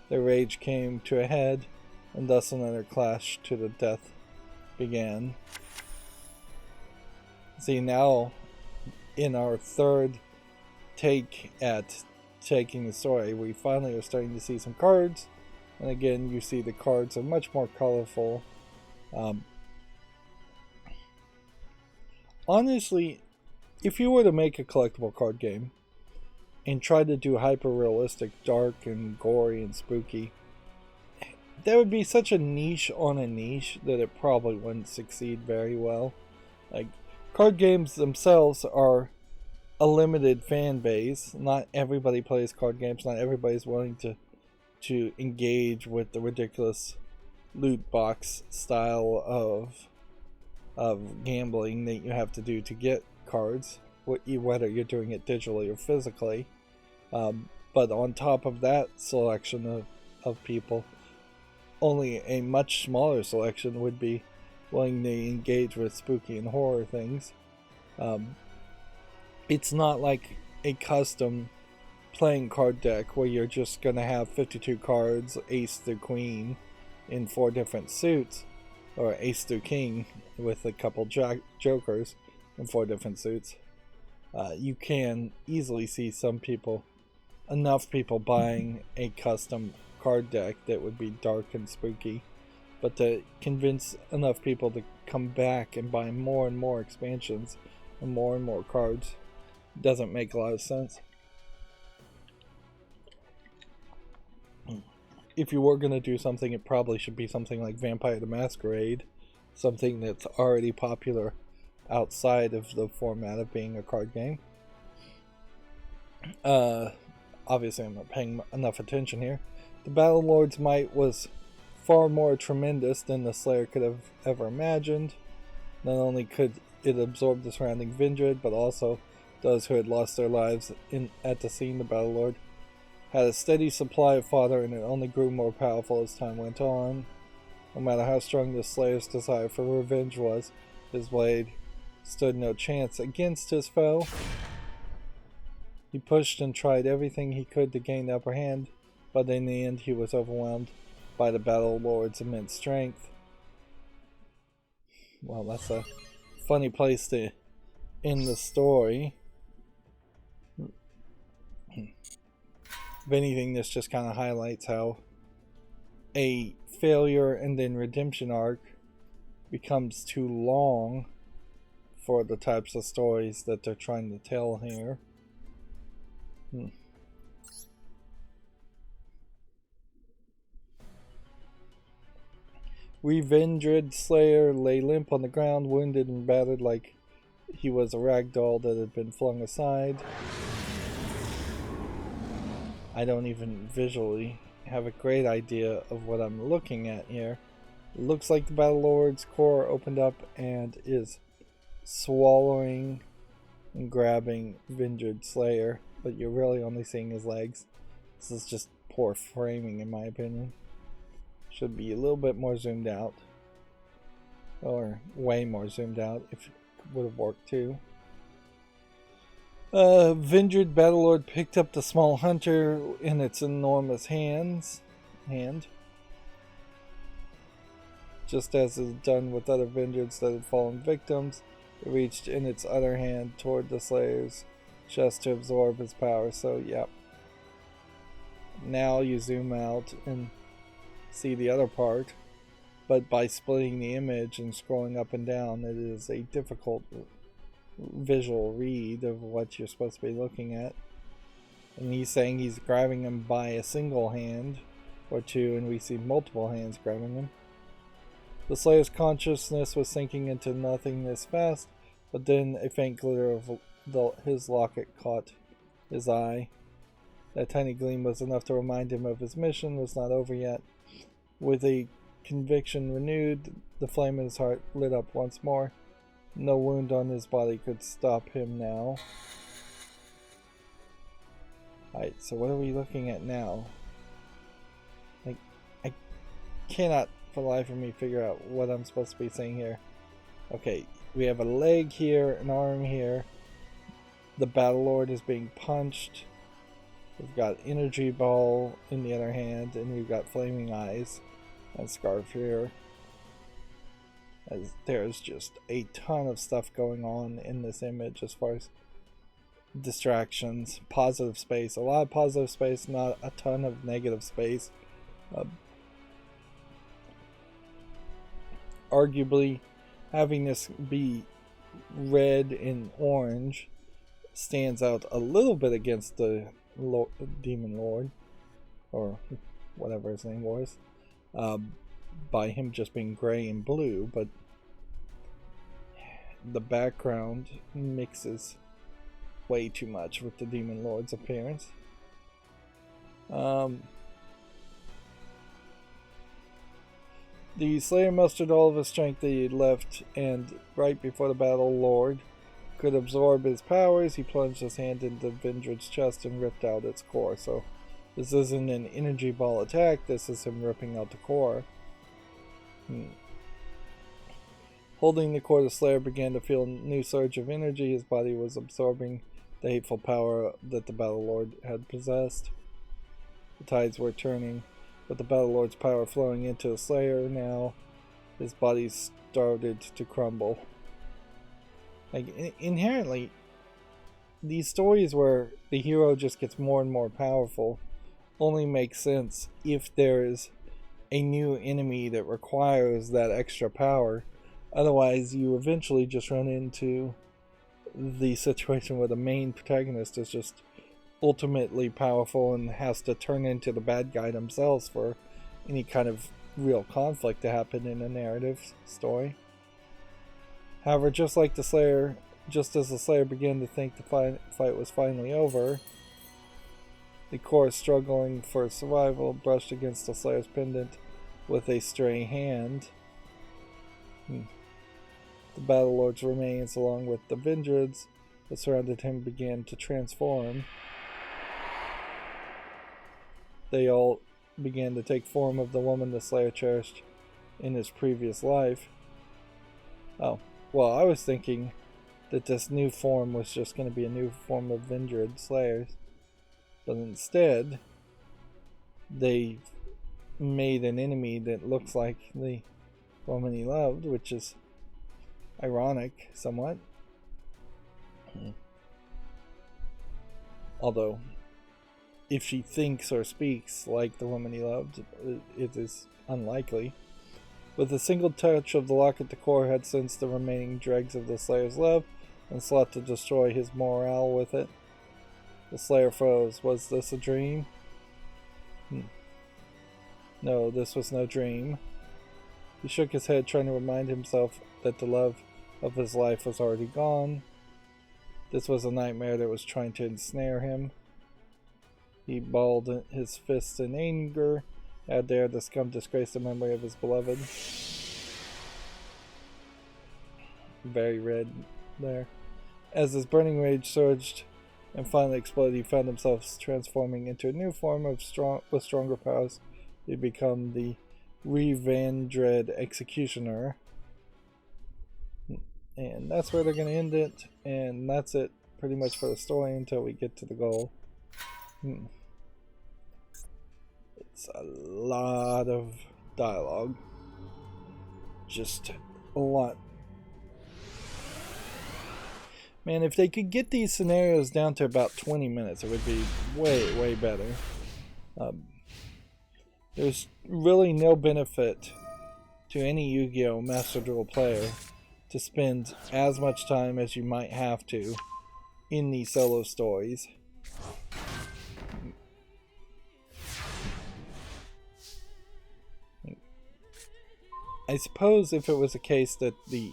Their rage came to a head, and thus another clash to the death began. See, now, in our third take at taking the story, we finally are starting to see some cards, and again, you see the cards are much more colorful. Honestly, if you were to make a collectible card game and try to do hyper-realistic, dark and gory and spooky, that would be such a niche on a niche that it probably wouldn't succeed very well. Like, card games themselves are a limited fan base. Not everybody plays card games. Not everybody's willing to engage with the ridiculous loot box style of gambling that you have to do to get cards, whether you're doing it digitally or physically. But on top of that selection of people, only a much smaller selection would be willing to engage with spooky and horror things. It's not like a custom playing card deck where you're just going to have 52 cards, ace through queen, in 4 different suits, or ace through king with a couple jokers in 4 different suits. You can easily see enough people buying a custom card deck that would be dark and spooky, but to convince enough people to come back and buy more and more expansions and more cards doesn't make a lot of sense. If you were going to do something, it probably should be something like Vampire the Masquerade, something that's already popular outside of the format of being a card game. Obviously I'm not paying enough attention here. The Battle Lord's might was far more tremendous than the Slayer could have ever imagined. Not only could it absorb the surrounding Vendread, but also those who had lost their lives at the scene. The Battle Lord had a steady supply of fodder, and it only grew more powerful as time went on. No matter how strong the Slayer's desire for revenge was, his blade stood no chance against his foe. He pushed and tried everything he could to gain the upper hand, but in the end he was overwhelmed by the Battle Lord's immense strength. Well, that's a funny place to end the story. If anything, this just kind of highlights how a failure and then redemption arc becomes too long for the types of stories that they're trying to tell here. Revendread Slayer lay limp on the ground, wounded and battered like he was a rag doll that had been flung aside. I don't even visually have a great idea of what I'm looking at here. It looks like the Battle Lord's core opened up and is swallowing and grabbing Vendread Slayer, but you're really only seeing his legs. This is just poor framing in my opinion. Should be a little bit more zoomed out, or way more zoomed out if it would have worked too. Vendread Battle Lord picked up the small hunter in its enormous hand. Just as is done with other Vendreads that had fallen victims, it reached in its other hand toward the Slayer's chest to absorb his power. So, yep. Now you zoom out and see the other part, but by splitting the image and scrolling up and down, it is a difficult visual read of what you're supposed to be looking at. And he's saying he's grabbing him by a single hand or two, and we see multiple hands grabbing him. The Slayer's consciousness was sinking into nothingness fast. But then a faint glitter of his locket caught his eye. That tiny gleam was enough to remind him of his mission was not over yet. With a conviction renewed, the flame in his heart lit up once more. No wound on his body could stop him now. Alright, so what are we looking at now? I cannot for the life of me figure out what I'm supposed to be seeing here. Okay, we have a leg here, an arm here. The Battle Lord is being punched. We've got energy ball in the other hand, and we've got flaming eyes and scarf here. As there's just a ton of stuff going on in this image as far as distractions, positive space, a lot of positive space, not a ton of negative space. Arguably, having this be red and orange stands out a little bit against the Demon Lord, or whatever his name was, by him just being gray and blue, but the background mixes way too much with the Demon Lord's appearance. The Slayer mustered all of his strength that he had left, and right before the Battle Lord could absorb his powers, he plunged his hand into Vindred's chest and ripped out its core. So this isn't an energy ball attack, this is him ripping out the core. Holding the core, the Slayer began to feel a new surge of energy. His body was absorbing the hateful power that the Battle Lord had possessed. The tides were turning, with the Battle Lord's power flowing into the Slayer now. His body started to crumble. Like, inherently, these stories where the hero just gets more and more powerful only make sense if there's a new enemy that requires that extra power. Otherwise, you eventually just run into the situation where the main protagonist is just ultimately powerful and has to turn into the bad guy themselves for any kind of real conflict to happen in a narrative story. However, just as the Slayer began to think the fight was finally over, the core, struggling for survival, brushed against the Slayer's pendant with a stray hand. The Battle Lord's remains, along with the Vindreds that surrounded him, began to transform. They all began to take form of the woman the Slayer cherished in his previous life. Oh, well, I was thinking that this new form was just going to be a new form of Vindred Slayers. But instead, they made an enemy that looks like the woman he loved, which is ironic, somewhat. Although, if she thinks or speaks like the woman he loved, it is unlikely. With a single touch of the locket, the core had sensed the remaining dregs of the Slayer's love and sought to destroy his morale with it. The Slayer froze. Was this a dream? No, this was no dream. He shook his head, trying to remind himself that the love of his life was already gone. This was a nightmare that was trying to ensnare him. He balled his fists in anger. How dare the scum disgrace the memory of his beloved? Very red there. As his burning rage surged and finally exploded, he found himself transforming into a new form with stronger powers. He became the Revendred Executioner. And that's where they're going to end it. And that's it pretty much for the story until we get to the goal. It's a lot of dialogue. Just a lot. Man, if they could get these scenarios down to about 20 minutes, it would be way, way better. There's really no benefit to any Yu-Gi-Oh! Master Duel player to spend as much time as you might have to in these solo stories. I suppose if it was a case that the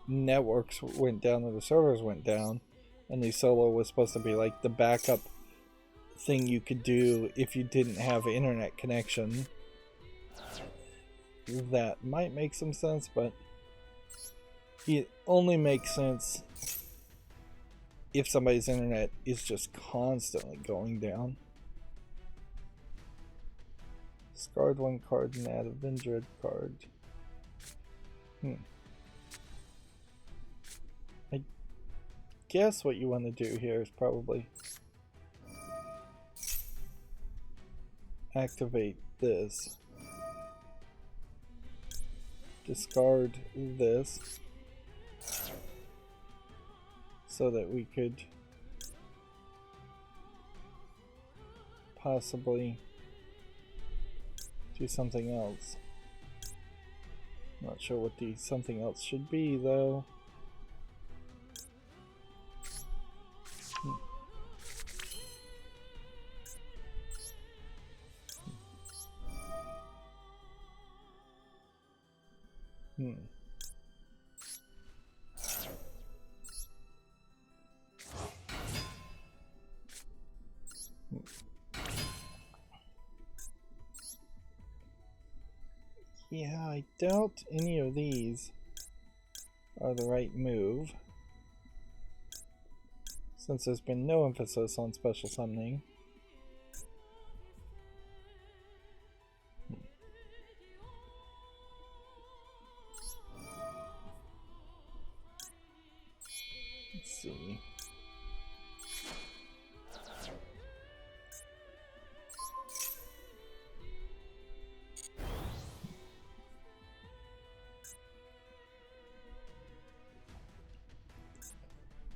networks went down or the servers went down, and the solo was supposed to be like the backup thing you could do if you didn't have an internet connection. That might make some sense, but it only makes sense if somebody's internet is just constantly going down. Discard one card and add a Vendread card. I guess what you want to do here is probably activate this. Discard this so that we could possibly do something else. Not sure what the something else should be though. Yeah, I doubt any of these are the right move, since there's been no emphasis on special summoning. Let's see.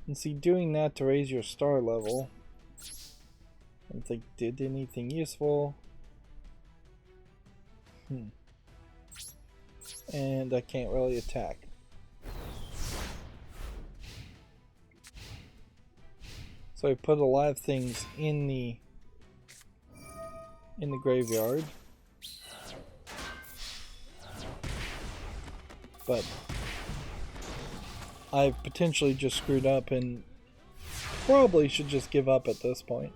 And see, doing that to raise your star level, I don't think did anything useful. And I can't really attack. So I put a lot of things in the graveyard, but I've potentially just screwed up and probably should just give up at this point.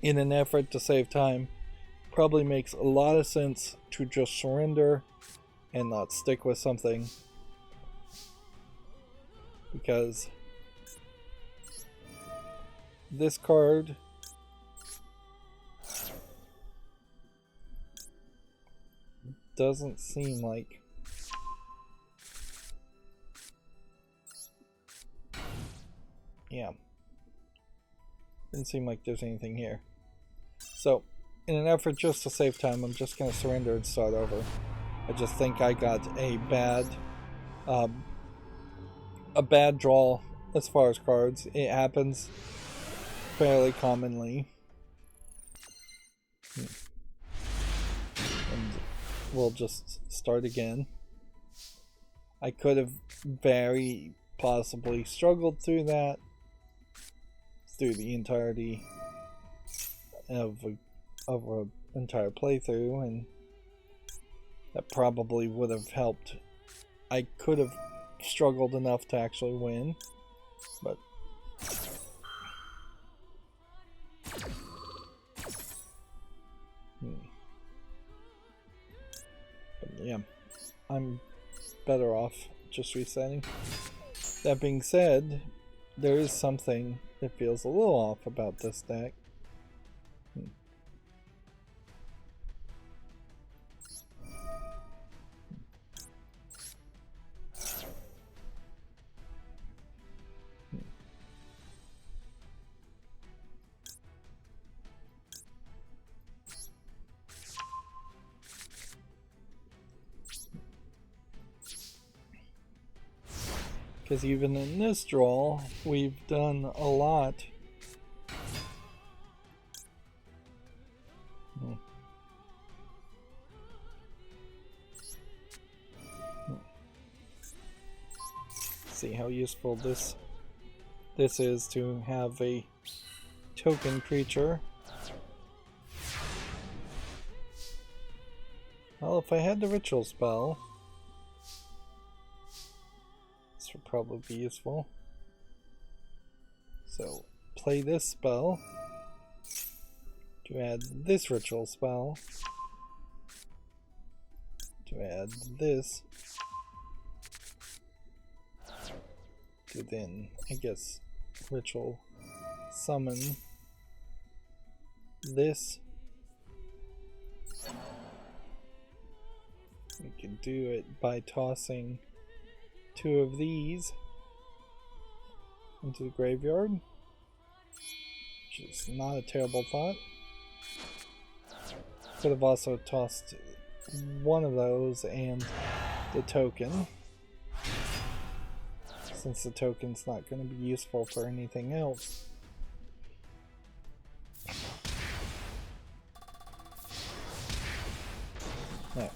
In an effort to save time, probably makes a lot of sense to just surrender and not stick with something, because this card doesn't seem like didn't seem like there's anything here. So, in an effort just to save time, I'm just going to surrender and start over. I just think I got a bad draw as far as cards. It happens fairly commonly. And we'll just start again. I could have very possibly struggled through that through the entirety of an entire playthrough, and that probably would have helped. I could have struggled enough to actually win, but yeah, I'm better off just resetting. That being said, there is something that feels a little off about this deck. Because even in this draw, we've done a lot. See how useful this is to have a token creature. Well, if I had the ritual spell, probably be useful. So, play this spell to add this ritual spell to add this to then, I guess, ritual summon this. We can do it by tossing 2 of these into the graveyard, which is not a terrible thought. Could have also tossed 1 of those and the token, since the token's not going to be useful for anything else. Yeah.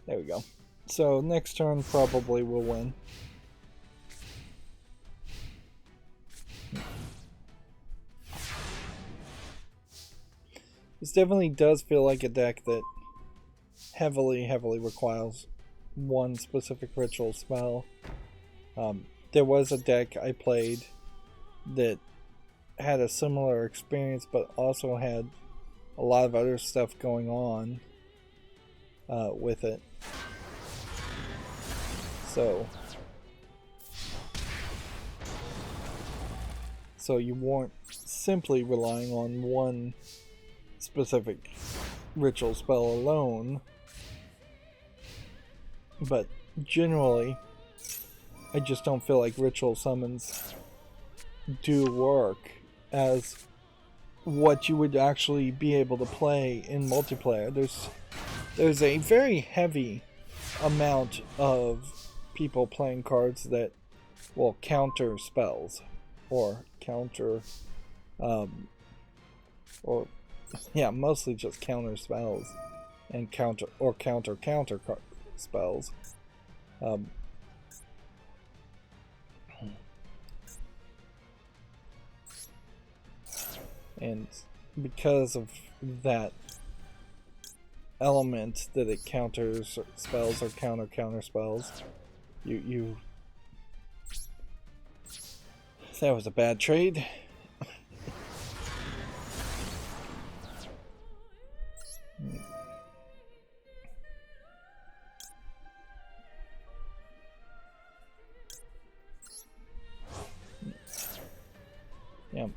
There we go. So next turn probably will win. This definitely does feel like a deck that heavily requires one specific ritual spell. There was a deck I played that had a similar experience, but also had a lot of other stuff going on with it. So you weren't simply relying on one specific ritual spell alone, but generally I just don't feel like ritual summons do work as what you would actually be able to play in multiplayer. There's a very heavy amount of people playing cards that will counter spells or counter or yeah, mostly just counter spells and counter spells. And because of that element that it counters spells or counter spells, you that was a bad trade. Yeah.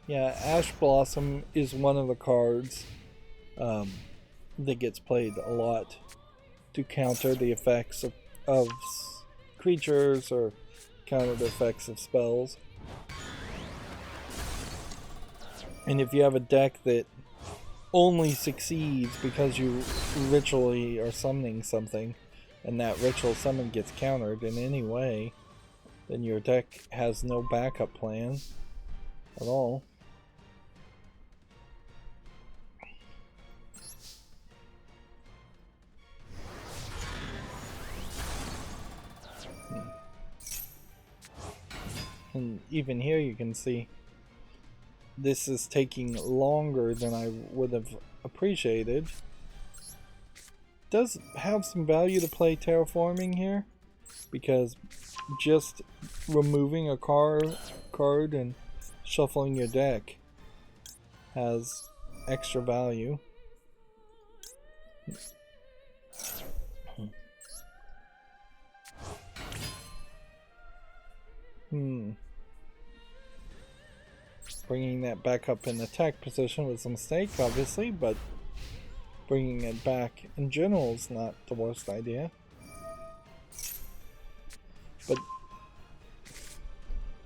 Yeah, Ash Blossom is one of the cards that gets played a lot to counter the effects of creatures or counter the effects of spells. And if you have a deck that only succeeds because you ritually are summoning something and that ritual summon gets countered in any way, then your deck has no backup plan at all. And even here you can see this is taking longer than I would have appreciated. Does have some value to play terraforming here, because just removing a card and shuffling your deck has extra value. Bringing that back up in attack position was a mistake, obviously, but bringing it back in general is not the worst idea. But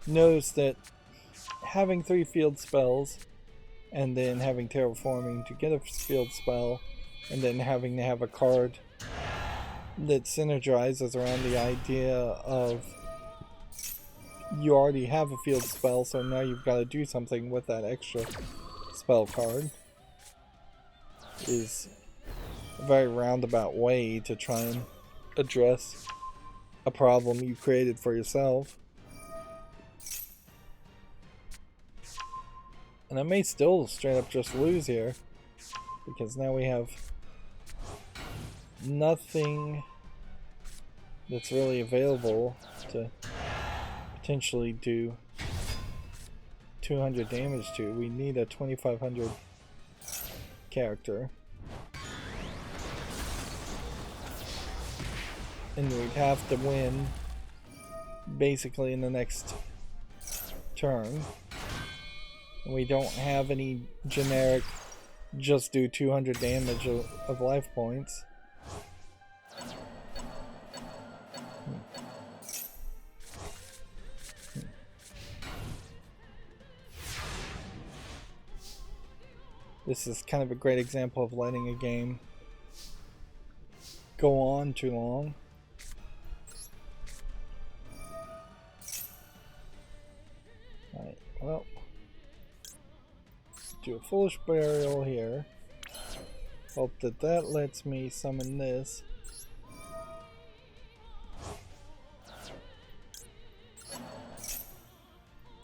notice that having 3 field spells and then having terraforming to get a field spell and then having to have a card that synergizes around the idea of you already have a field spell, so now you've got to do something with that extra spell card is a very roundabout way to try and address a problem you created for yourself. And I may still straight up just lose here, because now we have nothing that's really available to potentially do 200 damage to. We need a 2500 character. And we'd have to win basically in the next turn. And we don't have any generic just do 200 damage of life points. This is kind of a great example of letting a game go on too long. Alright, well, let's do a foolish burial here. Hope that that lets me summon this.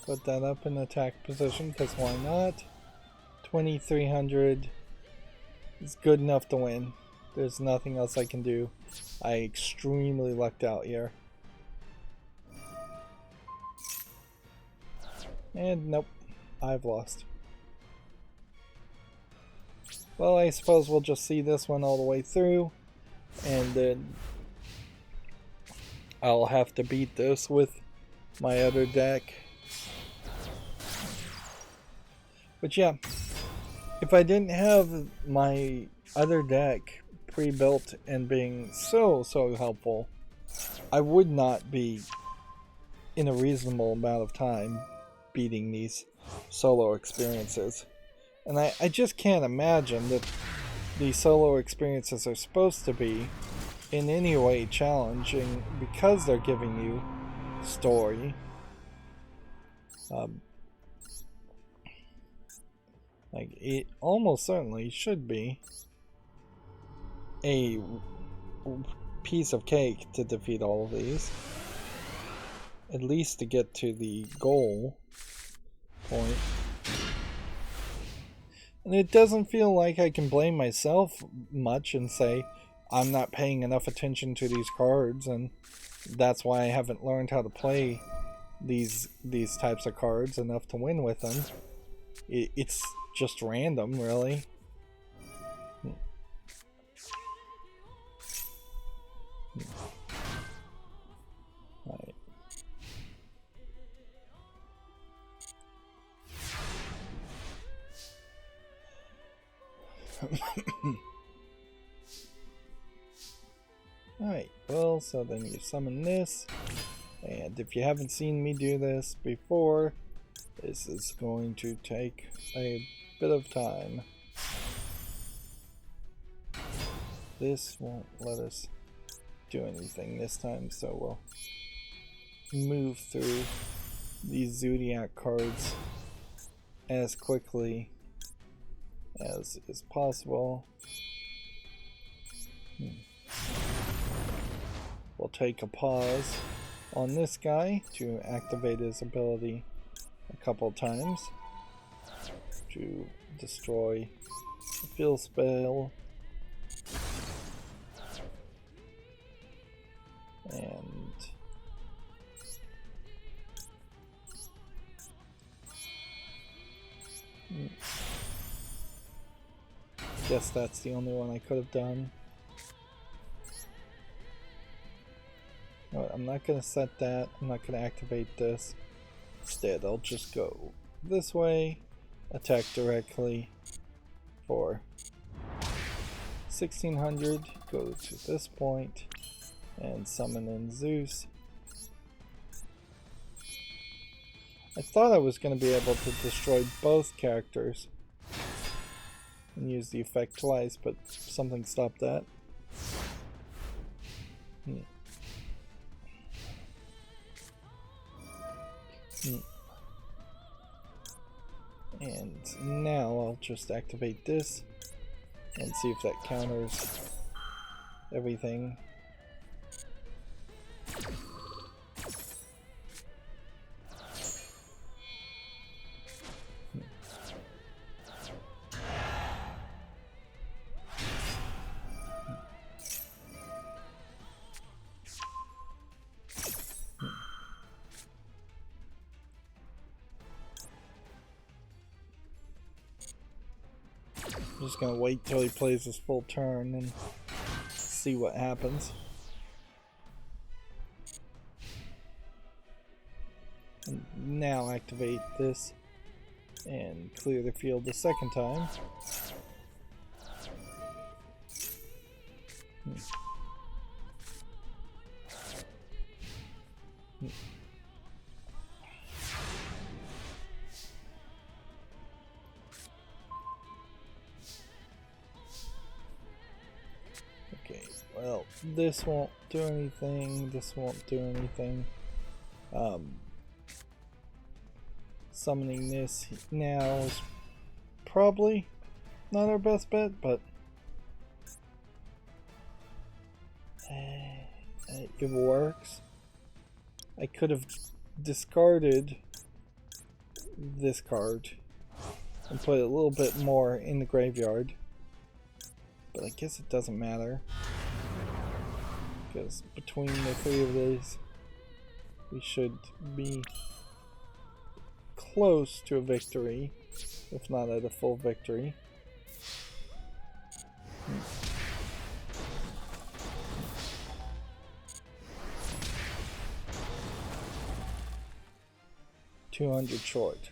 Put that up in attack position, because why not? 2300 is good enough to win. There's nothing else I can do. I extremely lucked out here. And nope, I've lost. Well, I suppose we'll just see this one all the way through, and then I'll have to beat this with my other deck. But yeah, if I didn't have my other deck pre-built and being so helpful, I would not be in a reasonable amount of time beating these solo experiences. And I just can't imagine that these solo experiences are supposed to be in any way challenging, because they're giving you story. Like, it almost certainly should be a piece of cake to defeat all of these. At least to get to the goal point. And it doesn't feel like I can blame myself much and say I'm not paying enough attention to these cards, and that's why I haven't learned how to play these types of cards enough to win with them. It's just random, really. Right. Alright, well, so then you summon this, and if you haven't seen me do this before, this is going to take a bit of time. This won't let us do anything this time, so we'll move through these Zodiac cards as quickly as is possible. We'll take a pause on this guy to activate his ability a couple times to destroy the fill spell. And guess that's the only one I could have done. No, I'm not going to set that. I'm not going to activate this. Instead, I'll just go this way, attack directly for 1600, go to this point, and summon in Zeus. I thought I was going to be able to destroy both characters and use the effect twice, but something stopped that. And now I'll just activate this and see if that counters everything. I'm just gonna wait till he plays his full turn and see what happens. And now activate this and clear the field the second time. Okay, well, this won't do anything, this won't do anything. Summoning this now is probably not our best bet, but it works. I could have discarded this card and put a little bit more in the graveyard, but I guess it doesn't matter because between the three of these we should be close to a victory, if not at a full victory. $200 short.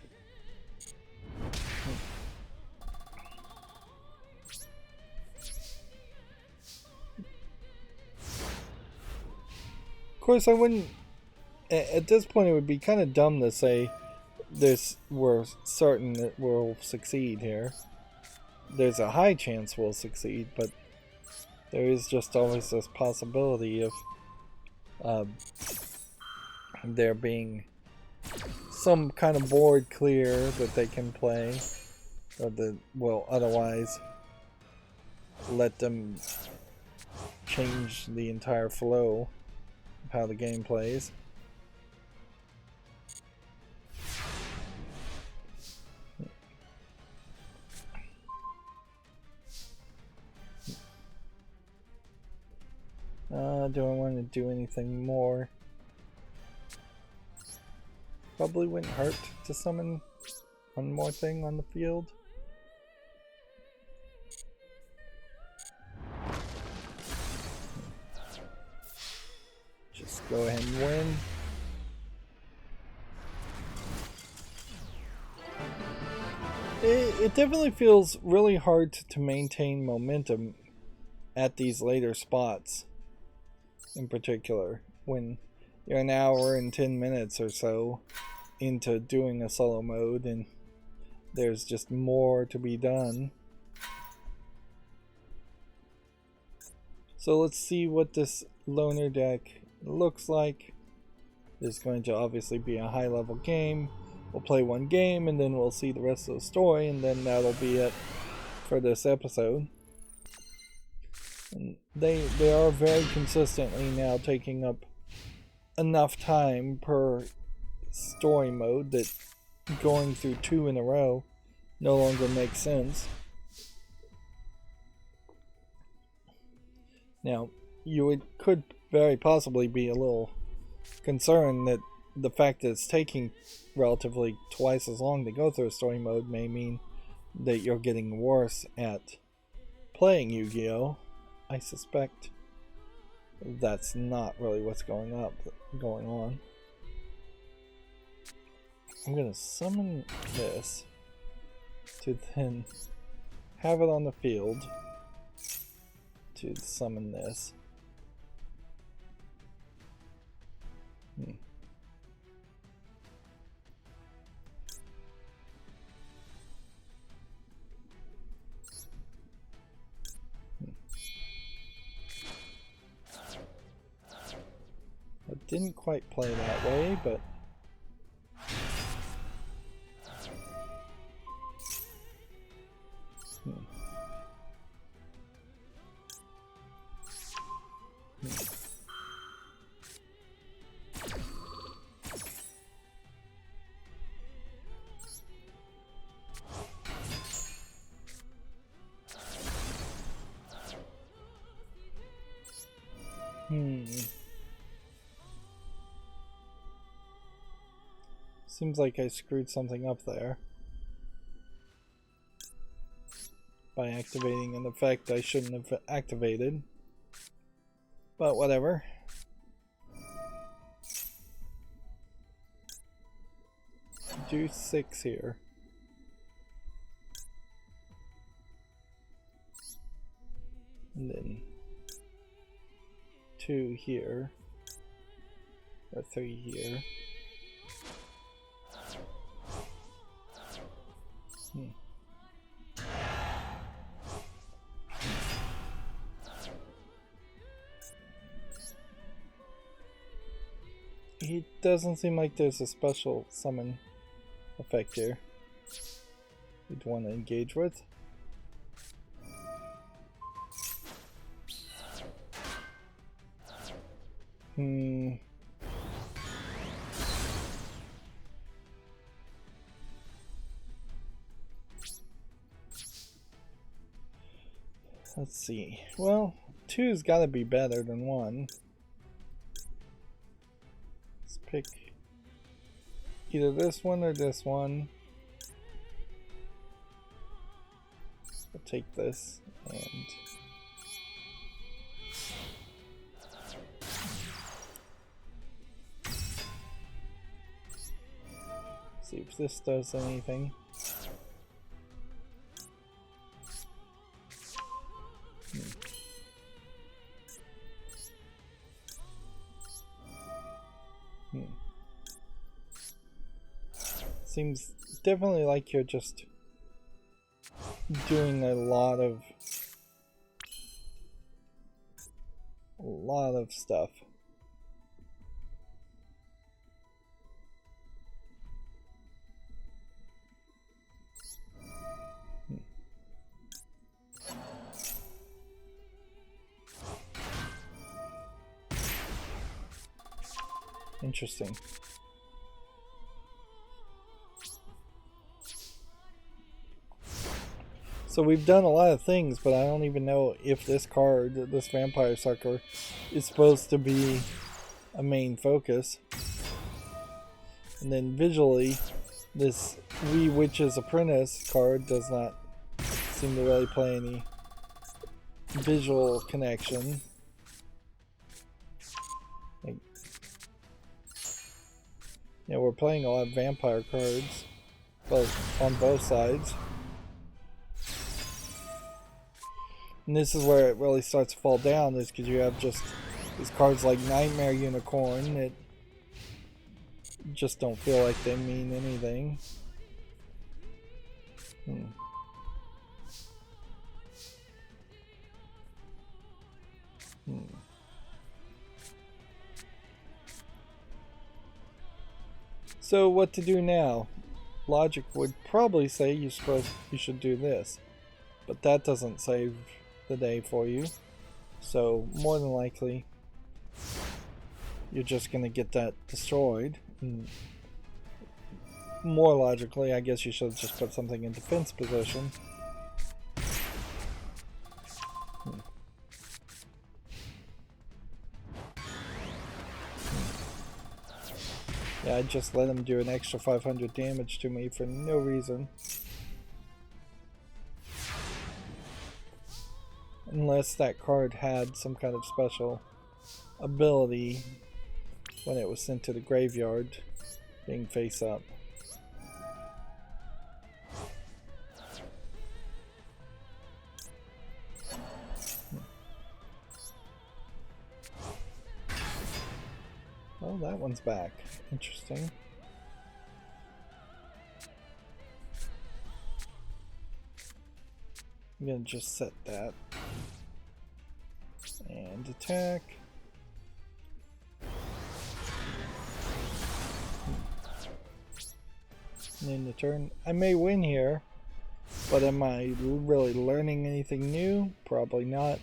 Of course, I wouldn't. At this point, it would be kind of dumb to say we're certain that we'll succeed here. There's a high chance we'll succeed, but there is just always this possibility of there being some kind of board clear that they can play, or that will otherwise let them change the entire flow of how the game plays. Do I want to do anything more? Probably wouldn't hurt to summon one more thing on the field. Just go ahead and win. It definitely feels really hard to maintain momentum at these later spots. In particular, when you're an hour and 10 minutes or so into doing a solo mode and there's just more to be done. So let's see what this loner deck looks like. There's going to obviously be a high level game. We'll play one game and then we'll see the rest of the story, and then that'll be it for this episode. And they are very consistently now taking up enough time per story mode that going through 2 in a row no longer makes sense. Now, you could very possibly be a little concerned that the fact that it's taking relatively twice as long to go through a story mode may mean that you're getting worse at playing Yu-Gi-Oh! I suspect that's not really what's going on. I'm gonna summon this to then have it on the field to summon this. It didn't quite play that way, but seems like I screwed something up there. by activating an effect I shouldn't have activated. But whatever. Do 6 here. And then 2 here. Or 3 here. It doesn't seem like there's a special summon effect here you'd want to engage with. Let's see. Well, 2's gotta be better than 1. Let's pick either this one or this one. I'll take this and see if this does anything. Seems definitely like you're just doing a lot of stuff. Interesting. So we've done a lot of things, but I don't even know if this card, this Vampire Sucker, is supposed to be a main focus. And then visually, this Wee Witch's Apprentice card does not seem to really play any visual connection. Like, yeah, we're playing a lot of vampire cards, both on both sides. And this is where it really starts to fall down, is because you have just these cards like Nightmare Unicorn that just don't feel like they mean anything. So what to do now? Logic would probably say you should do this, but that doesn't save the day for you. So more than likely, you're just gonna get that destroyed. More logically, I guess you should just put something in defense position. Yeah, I just let him do an extra 500 damage to me for no reason. Unless that card had some kind of special ability when it was sent to the graveyard, being face up. Oh, that one's back. Interesting. I'm gonna just set that. And attack. And then the turn. I may win here, but am I really learning anything new? Probably not.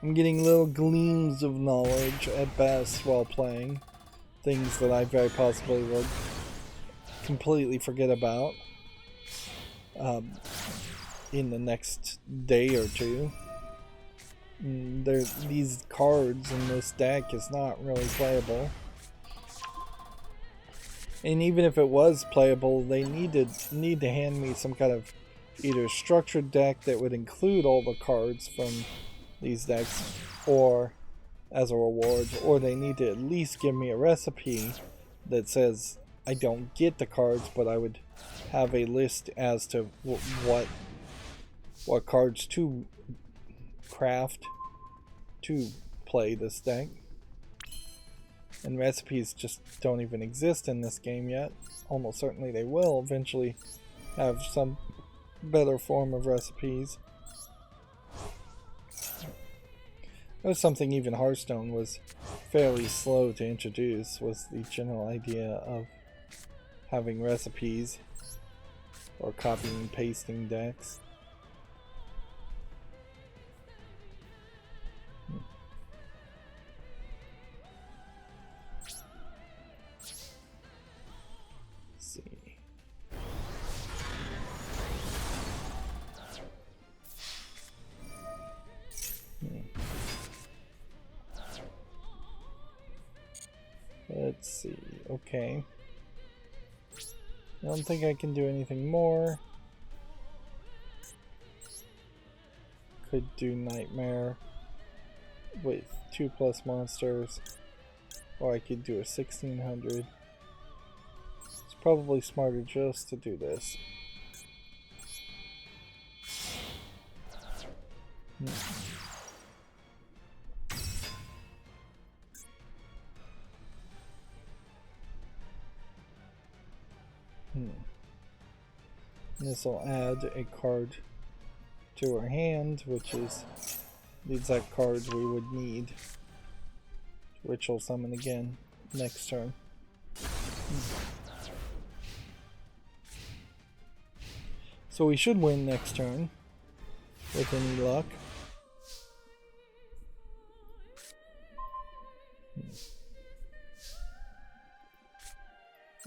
I'm getting little gleams of knowledge at best while playing. Things that I very possibly will completely forget about in the next day or two. These cards in this deck is not really playable. And even if it was playable, they need to hand me some kind of either structured deck that would include all the cards from these decks, or as a reward, or they need to at least give me a recipe that says I don't get the cards, but I would have a list as to what cards to craft to play this deck. And recipes just don't even exist in this game yet. Almost certainly they will eventually have some better form of recipes. That was something even Hearthstone was fairly slow to introduce, was the general idea of having recipes or copying and pasting decks. Let's see, okay. I don't think I can do anything more. Could do Nightmare with 2+ monsters, or I could do a 1600. It's probably smarter just to do this. This will add a card to our hand, which is the exact cards we would need to ritual summon again next turn. So we should win next turn with any luck.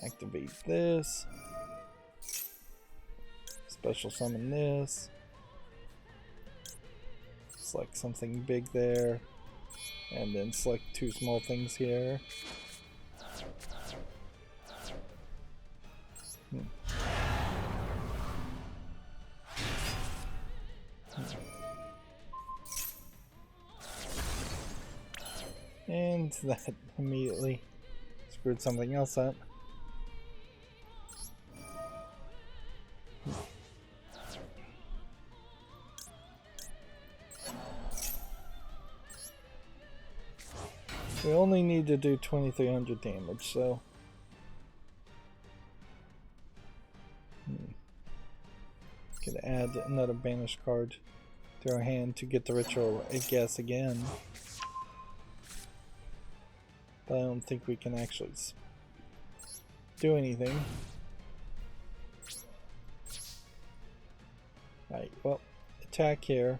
Activate this. Special summon this. Select something big there. And then select 2 small things here. And that immediately screwed something else up. We only need to do 2300 damage, so could add another banished card to our hand to get the ritual, I guess, again. But I don't think we can actually do anything. Right, well, attack here.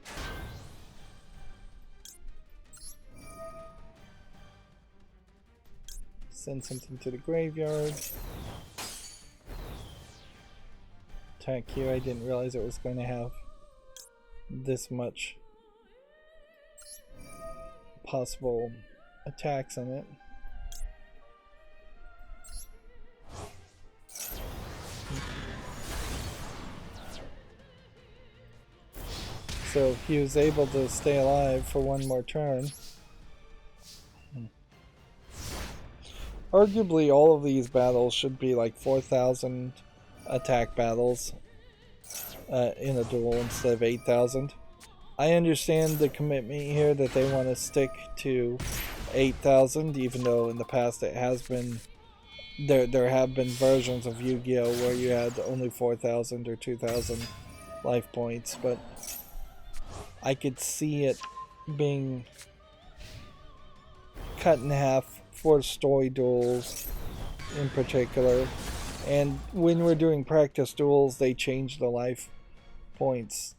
Send something to the graveyard. Attack here. I didn't realize it was going to have this much possible attacks in it. So he was able to stay alive for one more turn. Arguably, all of these battles should be like 4,000 attack battles in a duel instead of 8,000. I understand the commitment here that they want to stick to 8,000, even though in the past it has been there have been versions of Yu-Gi-Oh where you had only 4,000 or 2,000 life points, but I could see it being cut in half for story duels in particular. And when we're doing practice duels, they change the life points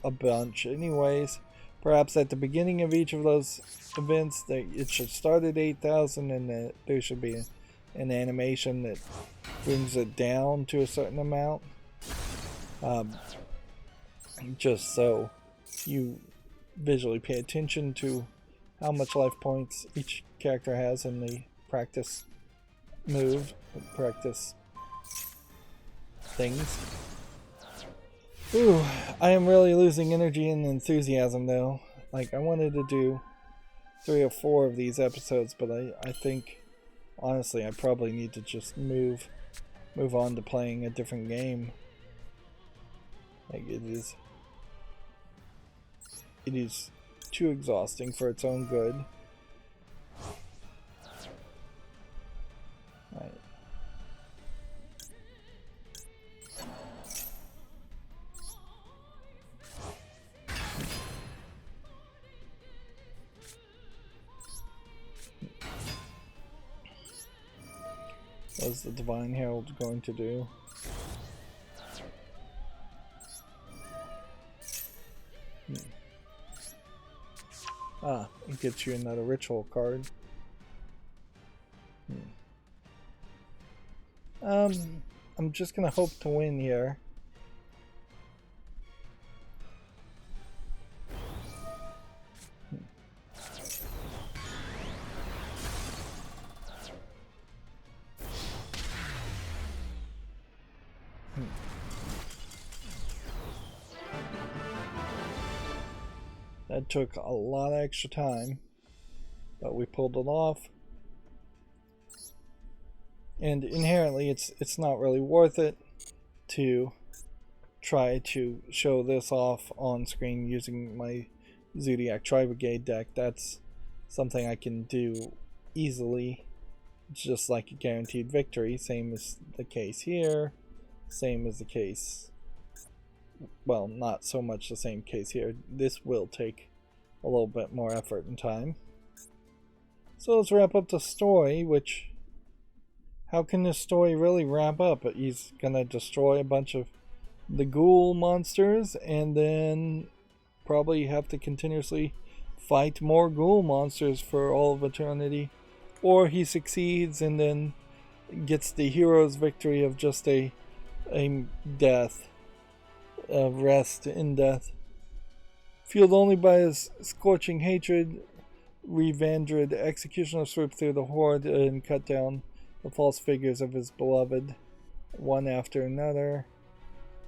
a bunch anyways. Perhaps at the beginning of each of those events, it should start at 8,000, and there should be an animation that brings it down to a certain amount. Just so you visually pay attention to how much life points each character has in the practice move, practice things. Ooh, I am really losing energy and enthusiasm though. Like, I wanted to do 3 or 4 of these episodes, but I think, honestly, I probably need to just move on to playing a different game. Like, it is too exhausting for its own good. Right. What is the Divine Herald going to do? Ah, it gets you another ritual card. I'm just gonna hope to win here. That took a lot of extra time, but we pulled it off. And inherently, it's not really worth it to try to show this off on screen using my Zodiac Tri-Brigade deck. That's something I can do easily, just like a guaranteed victory. Same as the case here, same as the case, well, not so much the same case here. This will take a little bit more effort and time. So let's wrap up the story, which, how can this story really wrap up? He's gonna destroy a bunch of the ghoul monsters and then probably have to continuously fight more ghoul monsters for all of eternity. Or he succeeds and then gets the hero's victory of just a death, a rest in death. Fueled only by his scorching hatred, Revandred Executioner swooped through the horde and cut down the false figures of his beloved, one after another.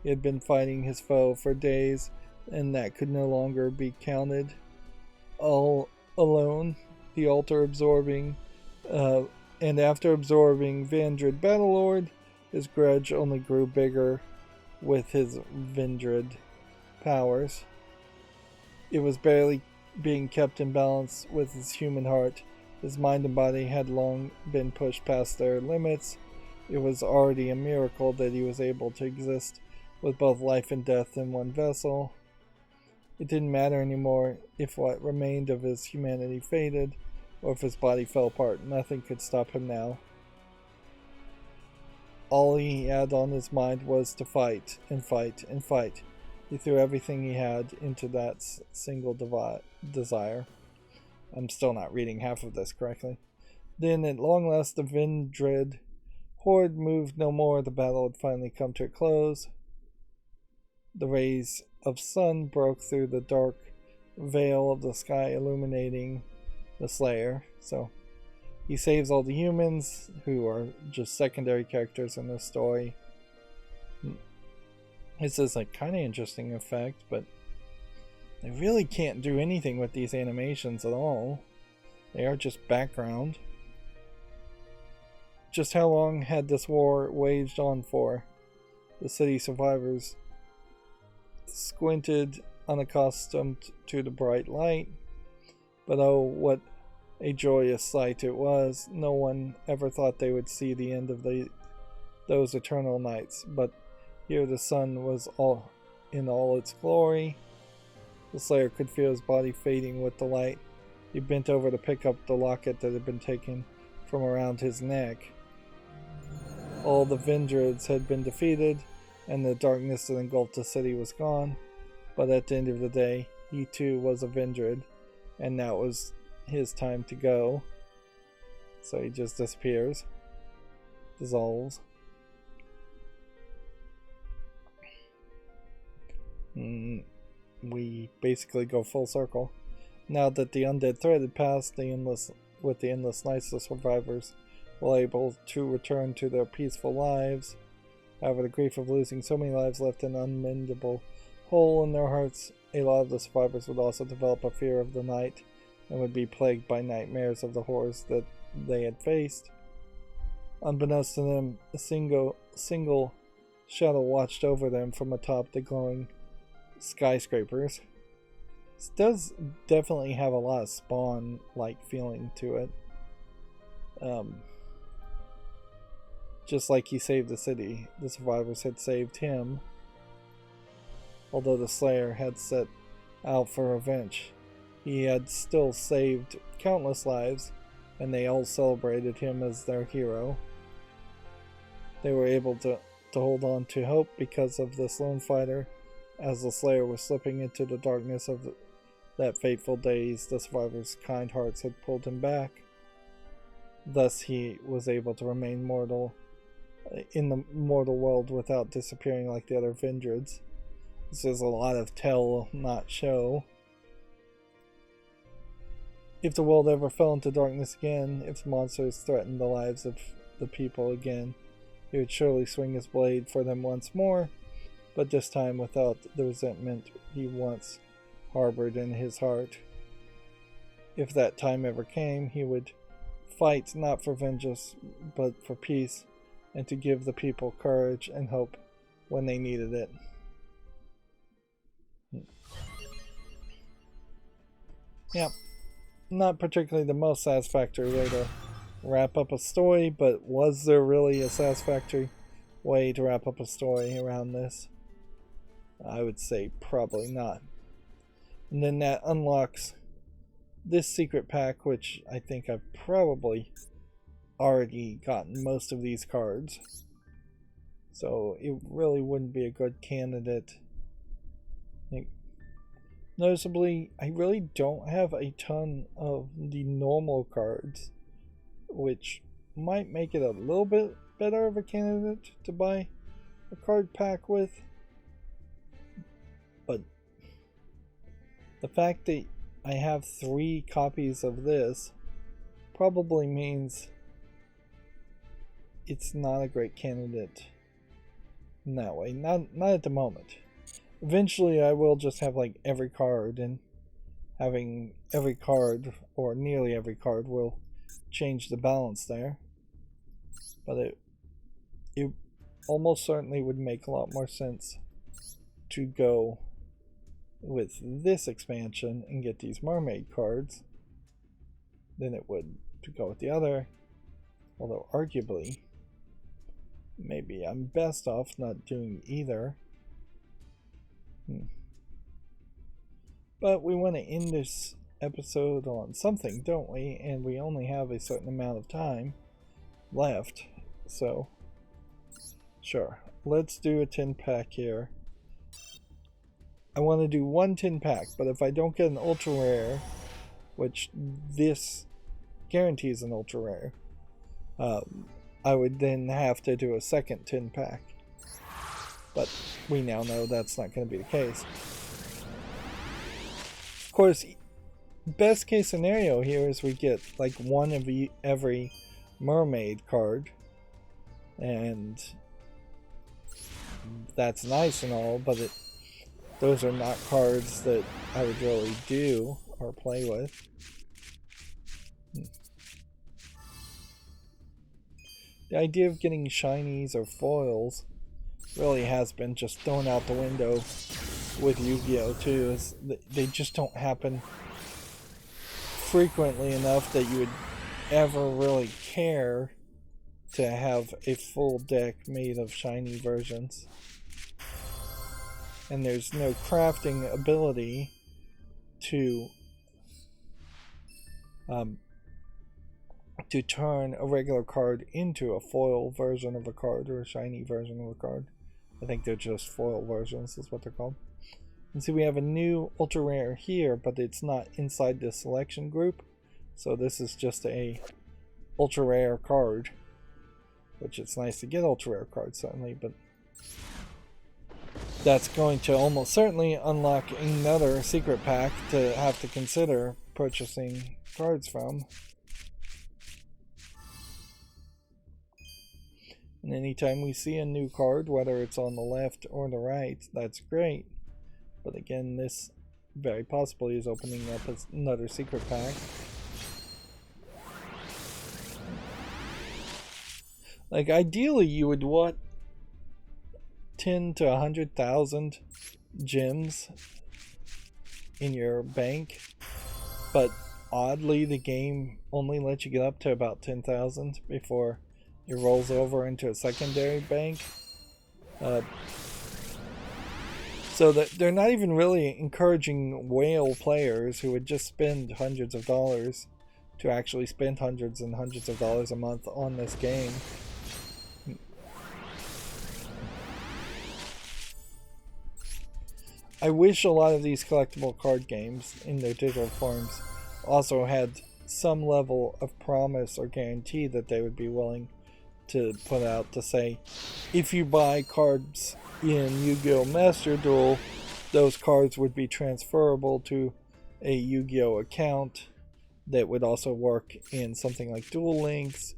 He had been fighting his foe for days, and that could no longer be counted. All alone, the altar absorbing, and after absorbing Vandred Battlelord, his grudge only grew bigger with his Vandred powers. It was barely being kept in balance with his human heart. His mind and body had long been pushed past their limits. It was already a miracle that he was able to exist with both life and death in one vessel. It didn't matter anymore if what remained of his humanity faded, or if his body fell apart. Nothing could stop him now. All he had on his mind was to fight and fight and fight. He threw everything he had into that single desire. I'm still not reading half of this correctly. Then, at long last, the Vindred horde moved no more. The battle had finally come to a close. The rays of sun broke through the dark veil of the sky, illuminating the Slayer. So, he saves all the humans, who are just secondary characters in this story. This is a kind of interesting effect, but they really can't do anything with these animations at all. They are just background. Just how long had this war waged on for? The city survivors squinted, unaccustomed to the bright light. But oh, what a joyous sight it was. No one ever thought they would see the end of those eternal nights. But here the sun was all in all its glory. The Slayer could feel his body fading with the light. He bent over to pick up the locket that had been taken from around his neck. All the Vindreds had been defeated, and the darkness that engulfed the city was gone. But at the end of the day, he too was a Vindred, and now it was his time to go. So he just disappears. Dissolves. We basically go full circle. Now that the undead threat had passed, with the endless nights, the survivors were able to return to their peaceful lives. However, the grief of losing so many lives left an unmendable hole in their hearts. A lot of the survivors would also develop a fear of the night and would be plagued by nightmares of the horrors that they had faced. Unbeknownst to them, a single shadow watched over them from atop the glowing skyscrapers. This does definitely have a lot of Spawn-like feeling to it. Just like he saved the city, the survivors had saved him, although the Slayer had set out for revenge. He had still saved countless lives, and they all celebrated him as their hero. They were able to hold on to hope because of this lone fighter. As the Slayer was slipping into the darkness of that fateful days, the survivors' kind hearts had pulled him back. Thus he was able to remain mortal in the mortal world without disappearing like the other Vendrids. This is a lot of tell, not show. If the world ever fell into darkness again, if monsters threatened the lives of the people again, he would surely swing his blade for them once more, but this time without the resentment he once harbored in his heart. If that time ever came, he would fight not for vengeance, but for peace, and to give the people courage and hope when they needed it. Yeah, not particularly the most satisfactory way to wrap up a story, but was there really a satisfactory way to wrap up a story around this? I would say probably not. And then that unlocks this secret pack, which I think I've probably already gotten most of these cards, so it really wouldn't be a good candidate. Noticeably, I really don't have a ton of the normal cards, which might make it a little bit better of a candidate to buy a card pack with. But the fact that I have 3 copies of this probably means it's not a great candidate in that way. Not at the moment. Eventually I will just have like every card, and having every card, or nearly every card, will change the balance there. But it almost certainly would make a lot more sense to go with this expansion and get these mermaid cards than it would to go with the other. Although arguably, maybe I'm best off not doing either. But we want to end this episode on something, don't we? And we only have a certain amount of time left, so sure, let's do a 10 pack here. I want to do 1 10 pack, but if I don't get an ultra rare, which this guarantees an ultra rare, I would then have to do a second 10 pack. But we now know that's not going to be the case. Of course, best case scenario here is we get like one of every mermaid card, and that's nice and all, but those are not cards that I would really do or play with. The idea of getting shinies or foils really has been just thrown out the window with Yu-Gi-Oh! Too. Is they just don't happen frequently enough that you would ever really care to have a full deck made of shiny versions. And there's no crafting ability to turn a regular card into a foil version of a card or a shiny version of a card. I think they're just foil versions is what they're called. And see, we have a new ultra rare here, but it's not inside the selection group, so this is just a ultra rare card, which it's nice to get ultra rare cards certainly, but that's going to almost certainly unlock another secret pack to have to consider purchasing cards from. And anytime we see a new card, whether it's on the left or the right, that's great. But again, this very possibly is opening up another secret pack. Like, ideally, you would want 10 to 100,000 gems in your bank, but oddly, the game only lets you get up to about 10,000 before it rolls over into a secondary bank. So that they're not even really encouraging whale players who would just spend hundreds of dollars to actually spend hundreds and hundreds of dollars a month on this game. I wish a lot of these collectible card games in their digital forms also had some level of promise or guarantee that they would be willing to put out to say, if you buy cards in Yu-Gi-Oh! Master Duel, those cards would be transferable to a Yu-Gi-Oh! Account that would also work in something like Duel Links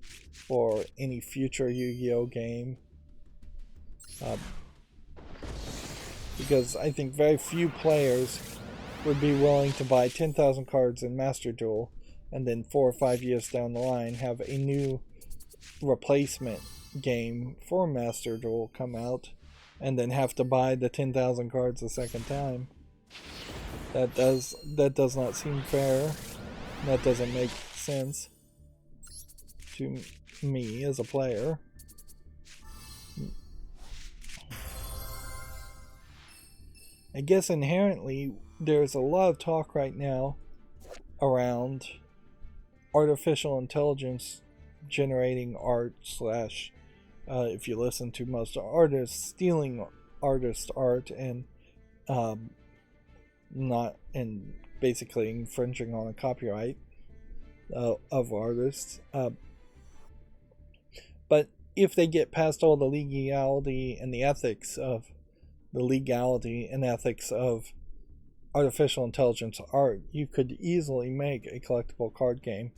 or any future Yu-Gi-Oh! Game. Because I think very few players would be willing to buy 10,000 cards in Master Duel and then 4 or 5 years down the line have a new replacement game for Master Duel come out and then have to buy the 10,000 cards a second time. That does not seem fair. That doesn't make sense to me as a player. I guess inherently there's a lot of talk right now around artificial intelligence generating art slash, if you listen to most artists, stealing artist art and basically infringing on a copyright of artists. But if they get past all the legality and ethics of artificial intelligence art, you could easily make a collectible card game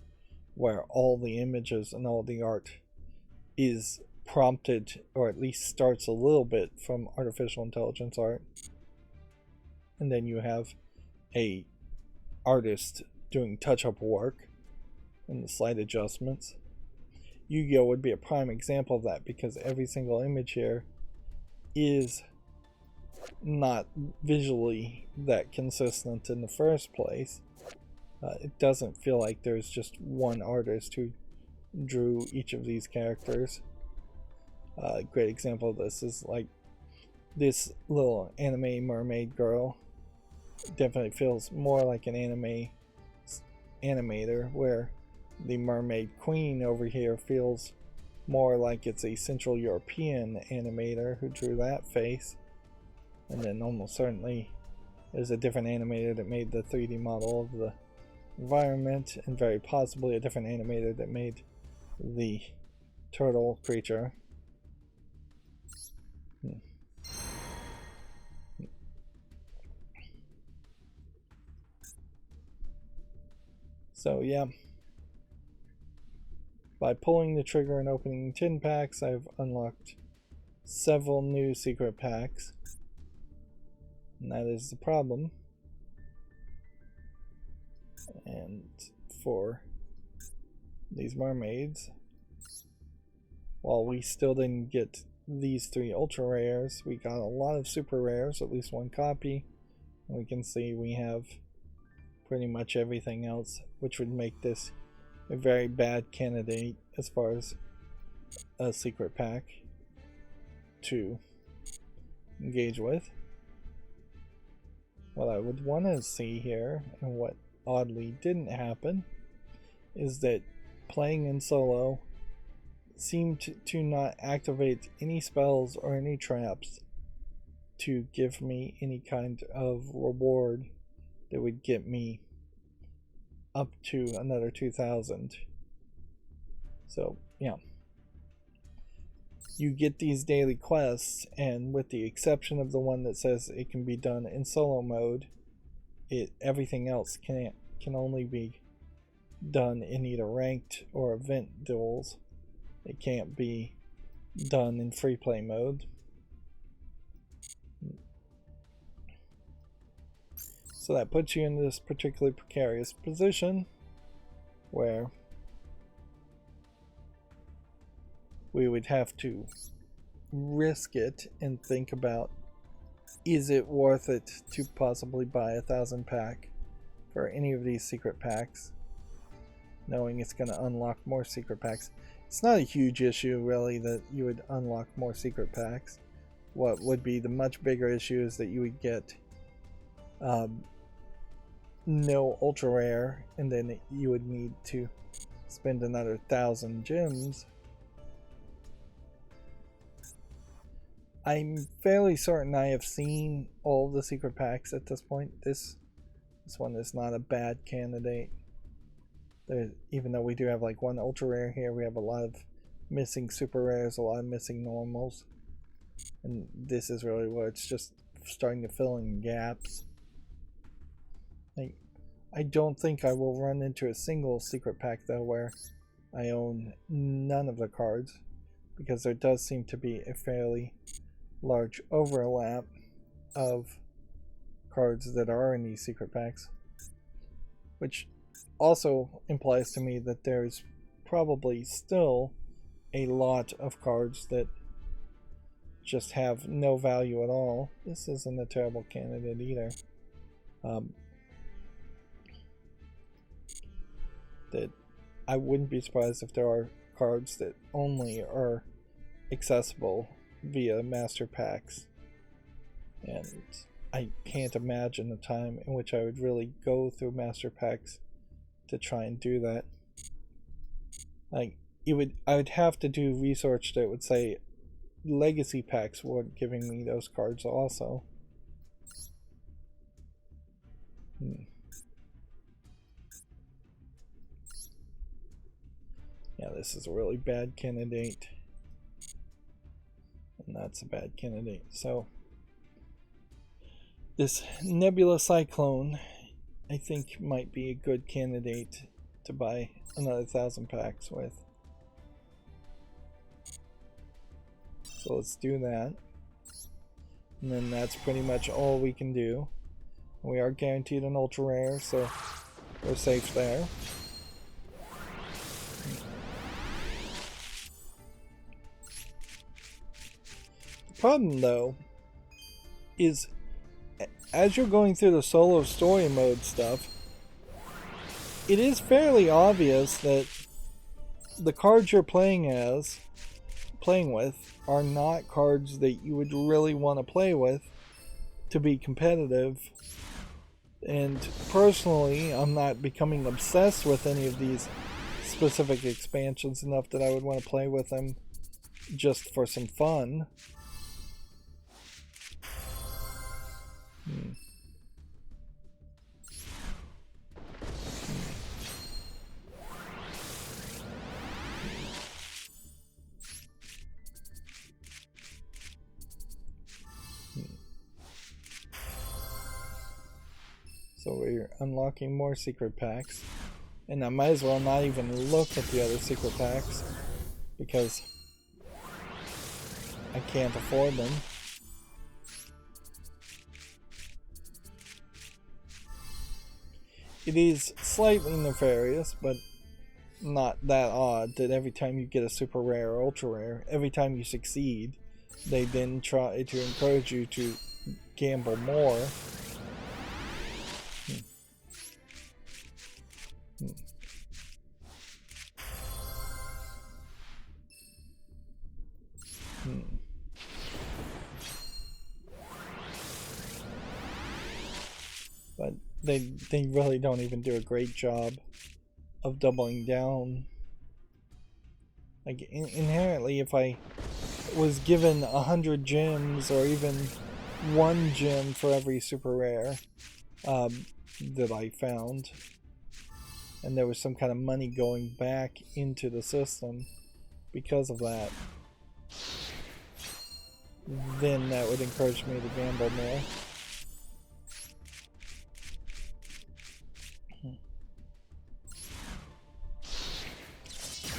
where all the images and all the art is prompted, or at least starts a little bit from artificial intelligence art, and then you have a artist doing touch-up work and the slight adjustments. Yu-Gi-Oh! Would be a prime example of that, because every single image here is not visually that consistent in the first place. It doesn't feel like there's just one artist who drew each of these characters. A great example of this is like this little anime mermaid girl. Definitely feels more like an anime animator, where the mermaid queen over here feels more like it's a Central European animator who drew that face. And then almost certainly there's a different animator that made the 3D model of the environment, and very possibly a different animator that made the turtle creature. So yeah, by pulling the trigger and opening 10 packs, I've unlocked several new secret packs. And that is the problem. And for these mermaids, while we still didn't get these 3 ultra rares, we got a lot of super rares, at least 1 copy. And we can see we have pretty much everything else, which would make this a very bad candidate as far as a secret pack to engage with. What I would want to see here, and what oddly didn't happen, is that playing in solo seemed to not activate any spells or any traps to give me any kind of reward that would get me up to another 2,000. So yeah, you get these daily quests, and with the exception of the one that says it can be done in solo mode, everything else can only be done in either ranked or event duels. It can't be done in free play mode. So that puts you in this particularly precarious position where we would have to risk it and think about, is it worth it to possibly buy 1,000 pack for any of these secret packs, knowing it's going to unlock more secret packs. It's not a huge issue really that you would unlock more secret packs. What would be the much bigger issue is that you would get no ultra rare, and then you would need to spend another 1,000 gems. I'm fairly certain I have seen all the secret packs at this point. This one is not a bad candidate. Even though we do have like one ultra rare here, we have a lot of missing super rares, a lot of missing normals. And this is really where it's just starting to fill in gaps. I don't think I will run into a single secret pack though where I own none of the cards, because there does seem to be a fairly large overlap of cards that are in these secret packs, which also implies to me that there's probably still a lot of cards that just have no value at all. This isn't a terrible candidate either. That I wouldn't be surprised if there are cards that only are accessible via master packs, and I can't imagine a time in which I would really go through master packs to try and do that. I would have to do research that would say legacy packs weren't giving me those cards also. Yeah, this is a really bad candidate. And that's a bad candidate. So this Nebula Cyclone, I think, might be a good candidate to buy another 1,000 packs with. So let's do that. And then that's pretty much all we can do. We are guaranteed an ultra rare, so we're safe there. The problem though is, as you're going through the solo story mode stuff, it is fairly obvious that the cards you're playing with are not cards that you would really want to play with to be competitive. And personally, I'm not becoming obsessed with any of these specific expansions enough that I would want to play with them just for some fun. So we're unlocking more secret packs, and I might as well not even look at the other secret packs because I can't afford them. It is slightly nefarious, but not that odd, that every time you get a super rare or ultra rare, every time you succeed, they then try to encourage you to gamble more. But they really don't even do a great job of doubling down. Like, inherently, if I was given 100 gems or even 1 gem for every super rare that I found, and there was some kind of money going back into the system because of that, then that would encourage me to gamble more.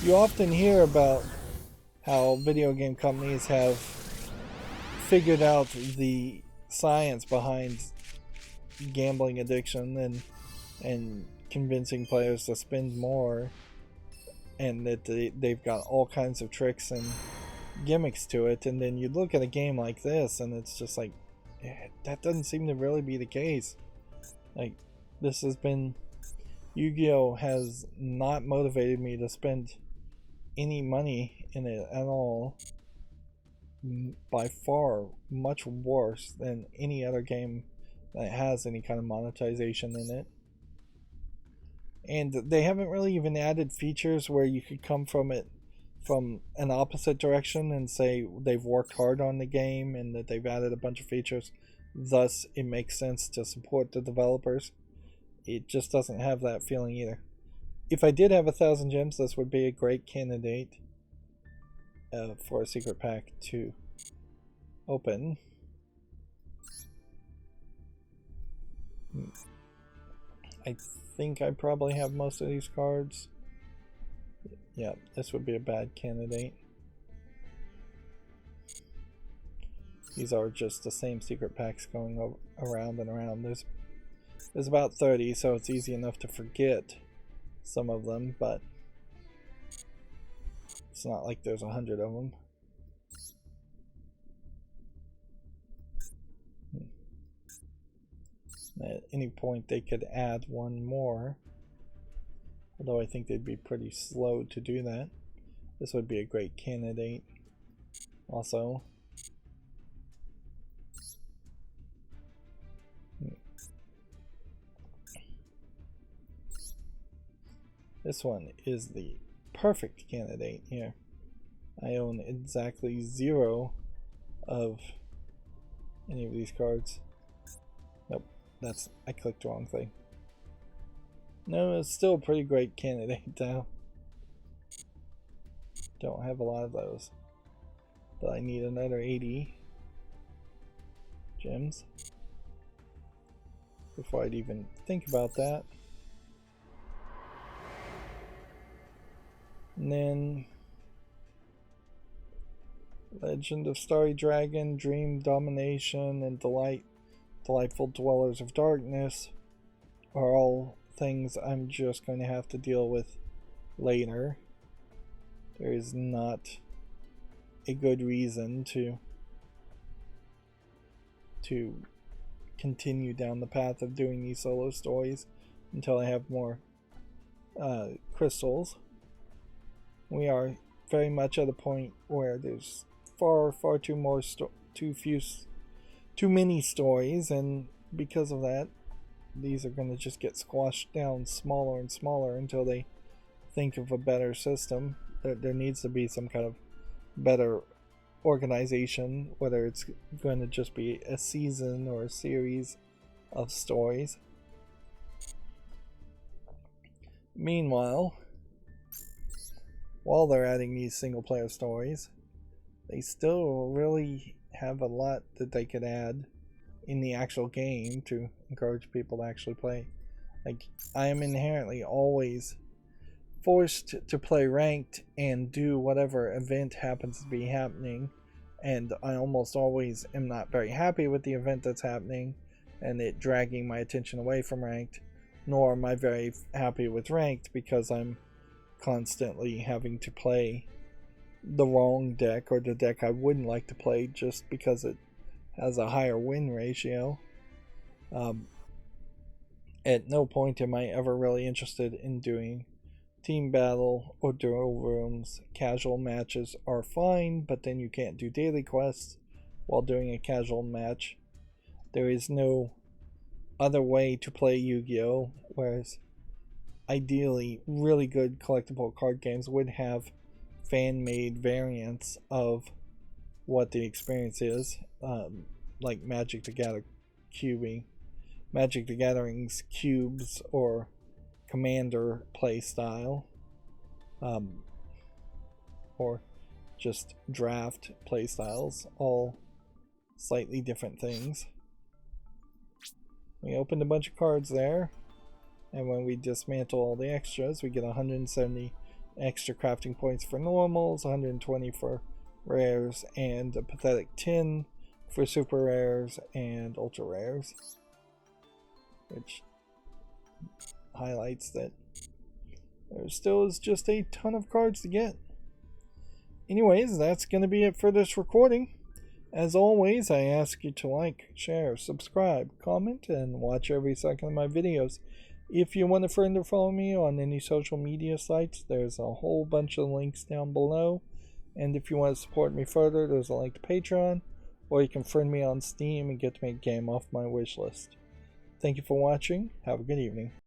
You often hear about how video game companies have figured out the science behind gambling addiction and convincing players to spend more, and that they've got all kinds of tricks and gimmicks to it. And then you look at a game like this and it's just like, that doesn't seem to really be the case. Like, this has been, Yu-Gi-Oh has not motivated me to spend any money in it at all. By far much worse than any other game that has any kind of monetization in it. And they haven't really even added features where you could come from it from an opposite direction and say they've worked hard on the game and that they've added a bunch of features, thus it makes sense to support the developers. It just doesn't have that feeling either. If I did have 1,000 gems, this would be a great candidate for a secret pack to open. I think I probably have most of these cards. Yeah, this would be a bad candidate. These are just the same secret packs going around and around. There's about 30, so it's easy enough to forget some of them, but it's not like there's 100 of them. At any point they could add one more, although I think they'd be pretty slow to do that. This would be a great candidate also. This one is the perfect candidate here. I own exactly 0 of any of these cards. Nope, I clicked the wrong thing. No, it's still a pretty great candidate though. Don't have a lot of those. But I need another 80 gems before I'd even think about that. And then Legend of Starry Dragon, Dream Domination, and Delightful Dwellers of Darkness are all things I'm just going to have to deal with later. There is not a good reason to continue down the path of doing these solo stories until I have more crystals. We are very much at a point where there's far too many stories, and because of that, these are going to just get squashed down smaller and smaller until they think of a better system. There needs to be some kind of better organization, whether it's going to just be a season or a series of stories. Meanwhile, while they're adding these single player stories, they still really have a lot that they could add in the actual game to encourage people to actually play. Like, I am inherently always forced to play ranked and do whatever event happens to be happening, and I almost always am not very happy with the event that's happening and it dragging my attention away from ranked, nor am I very happy with ranked because I'm constantly having to play the wrong deck or the deck I wouldn't like to play just because it has a higher win ratio. At no point am I ever really interested in doing team battle or duel rooms. Casual matches are fine, but then you can't do daily quests while doing a casual match. There is no other way to play Yu-Gi-Oh! Whereas ideally, really good collectible card games would have fan-made variants of what the experience is, like Magic the Gathering's cubes or Commander play style, or just draft play styles, all slightly different things. We opened a bunch of cards there. And when we dismantle all the extras, we get 170 extra crafting points for normals, 120 for rares, and a pathetic 10 for super rares and ultra rares, which highlights that there still is just a ton of cards to get. Anyways, that's going to be it for this recording. As always, I ask you to like, share, subscribe, comment, and watch every second of my videos. If you want a friend to follow me on any social media sites, there's a whole bunch of links down below. And if you want to support me further, there's a link to Patreon, or you can friend me on Steam and get to make a game off my wish list. Thank you for watching. Have a good evening.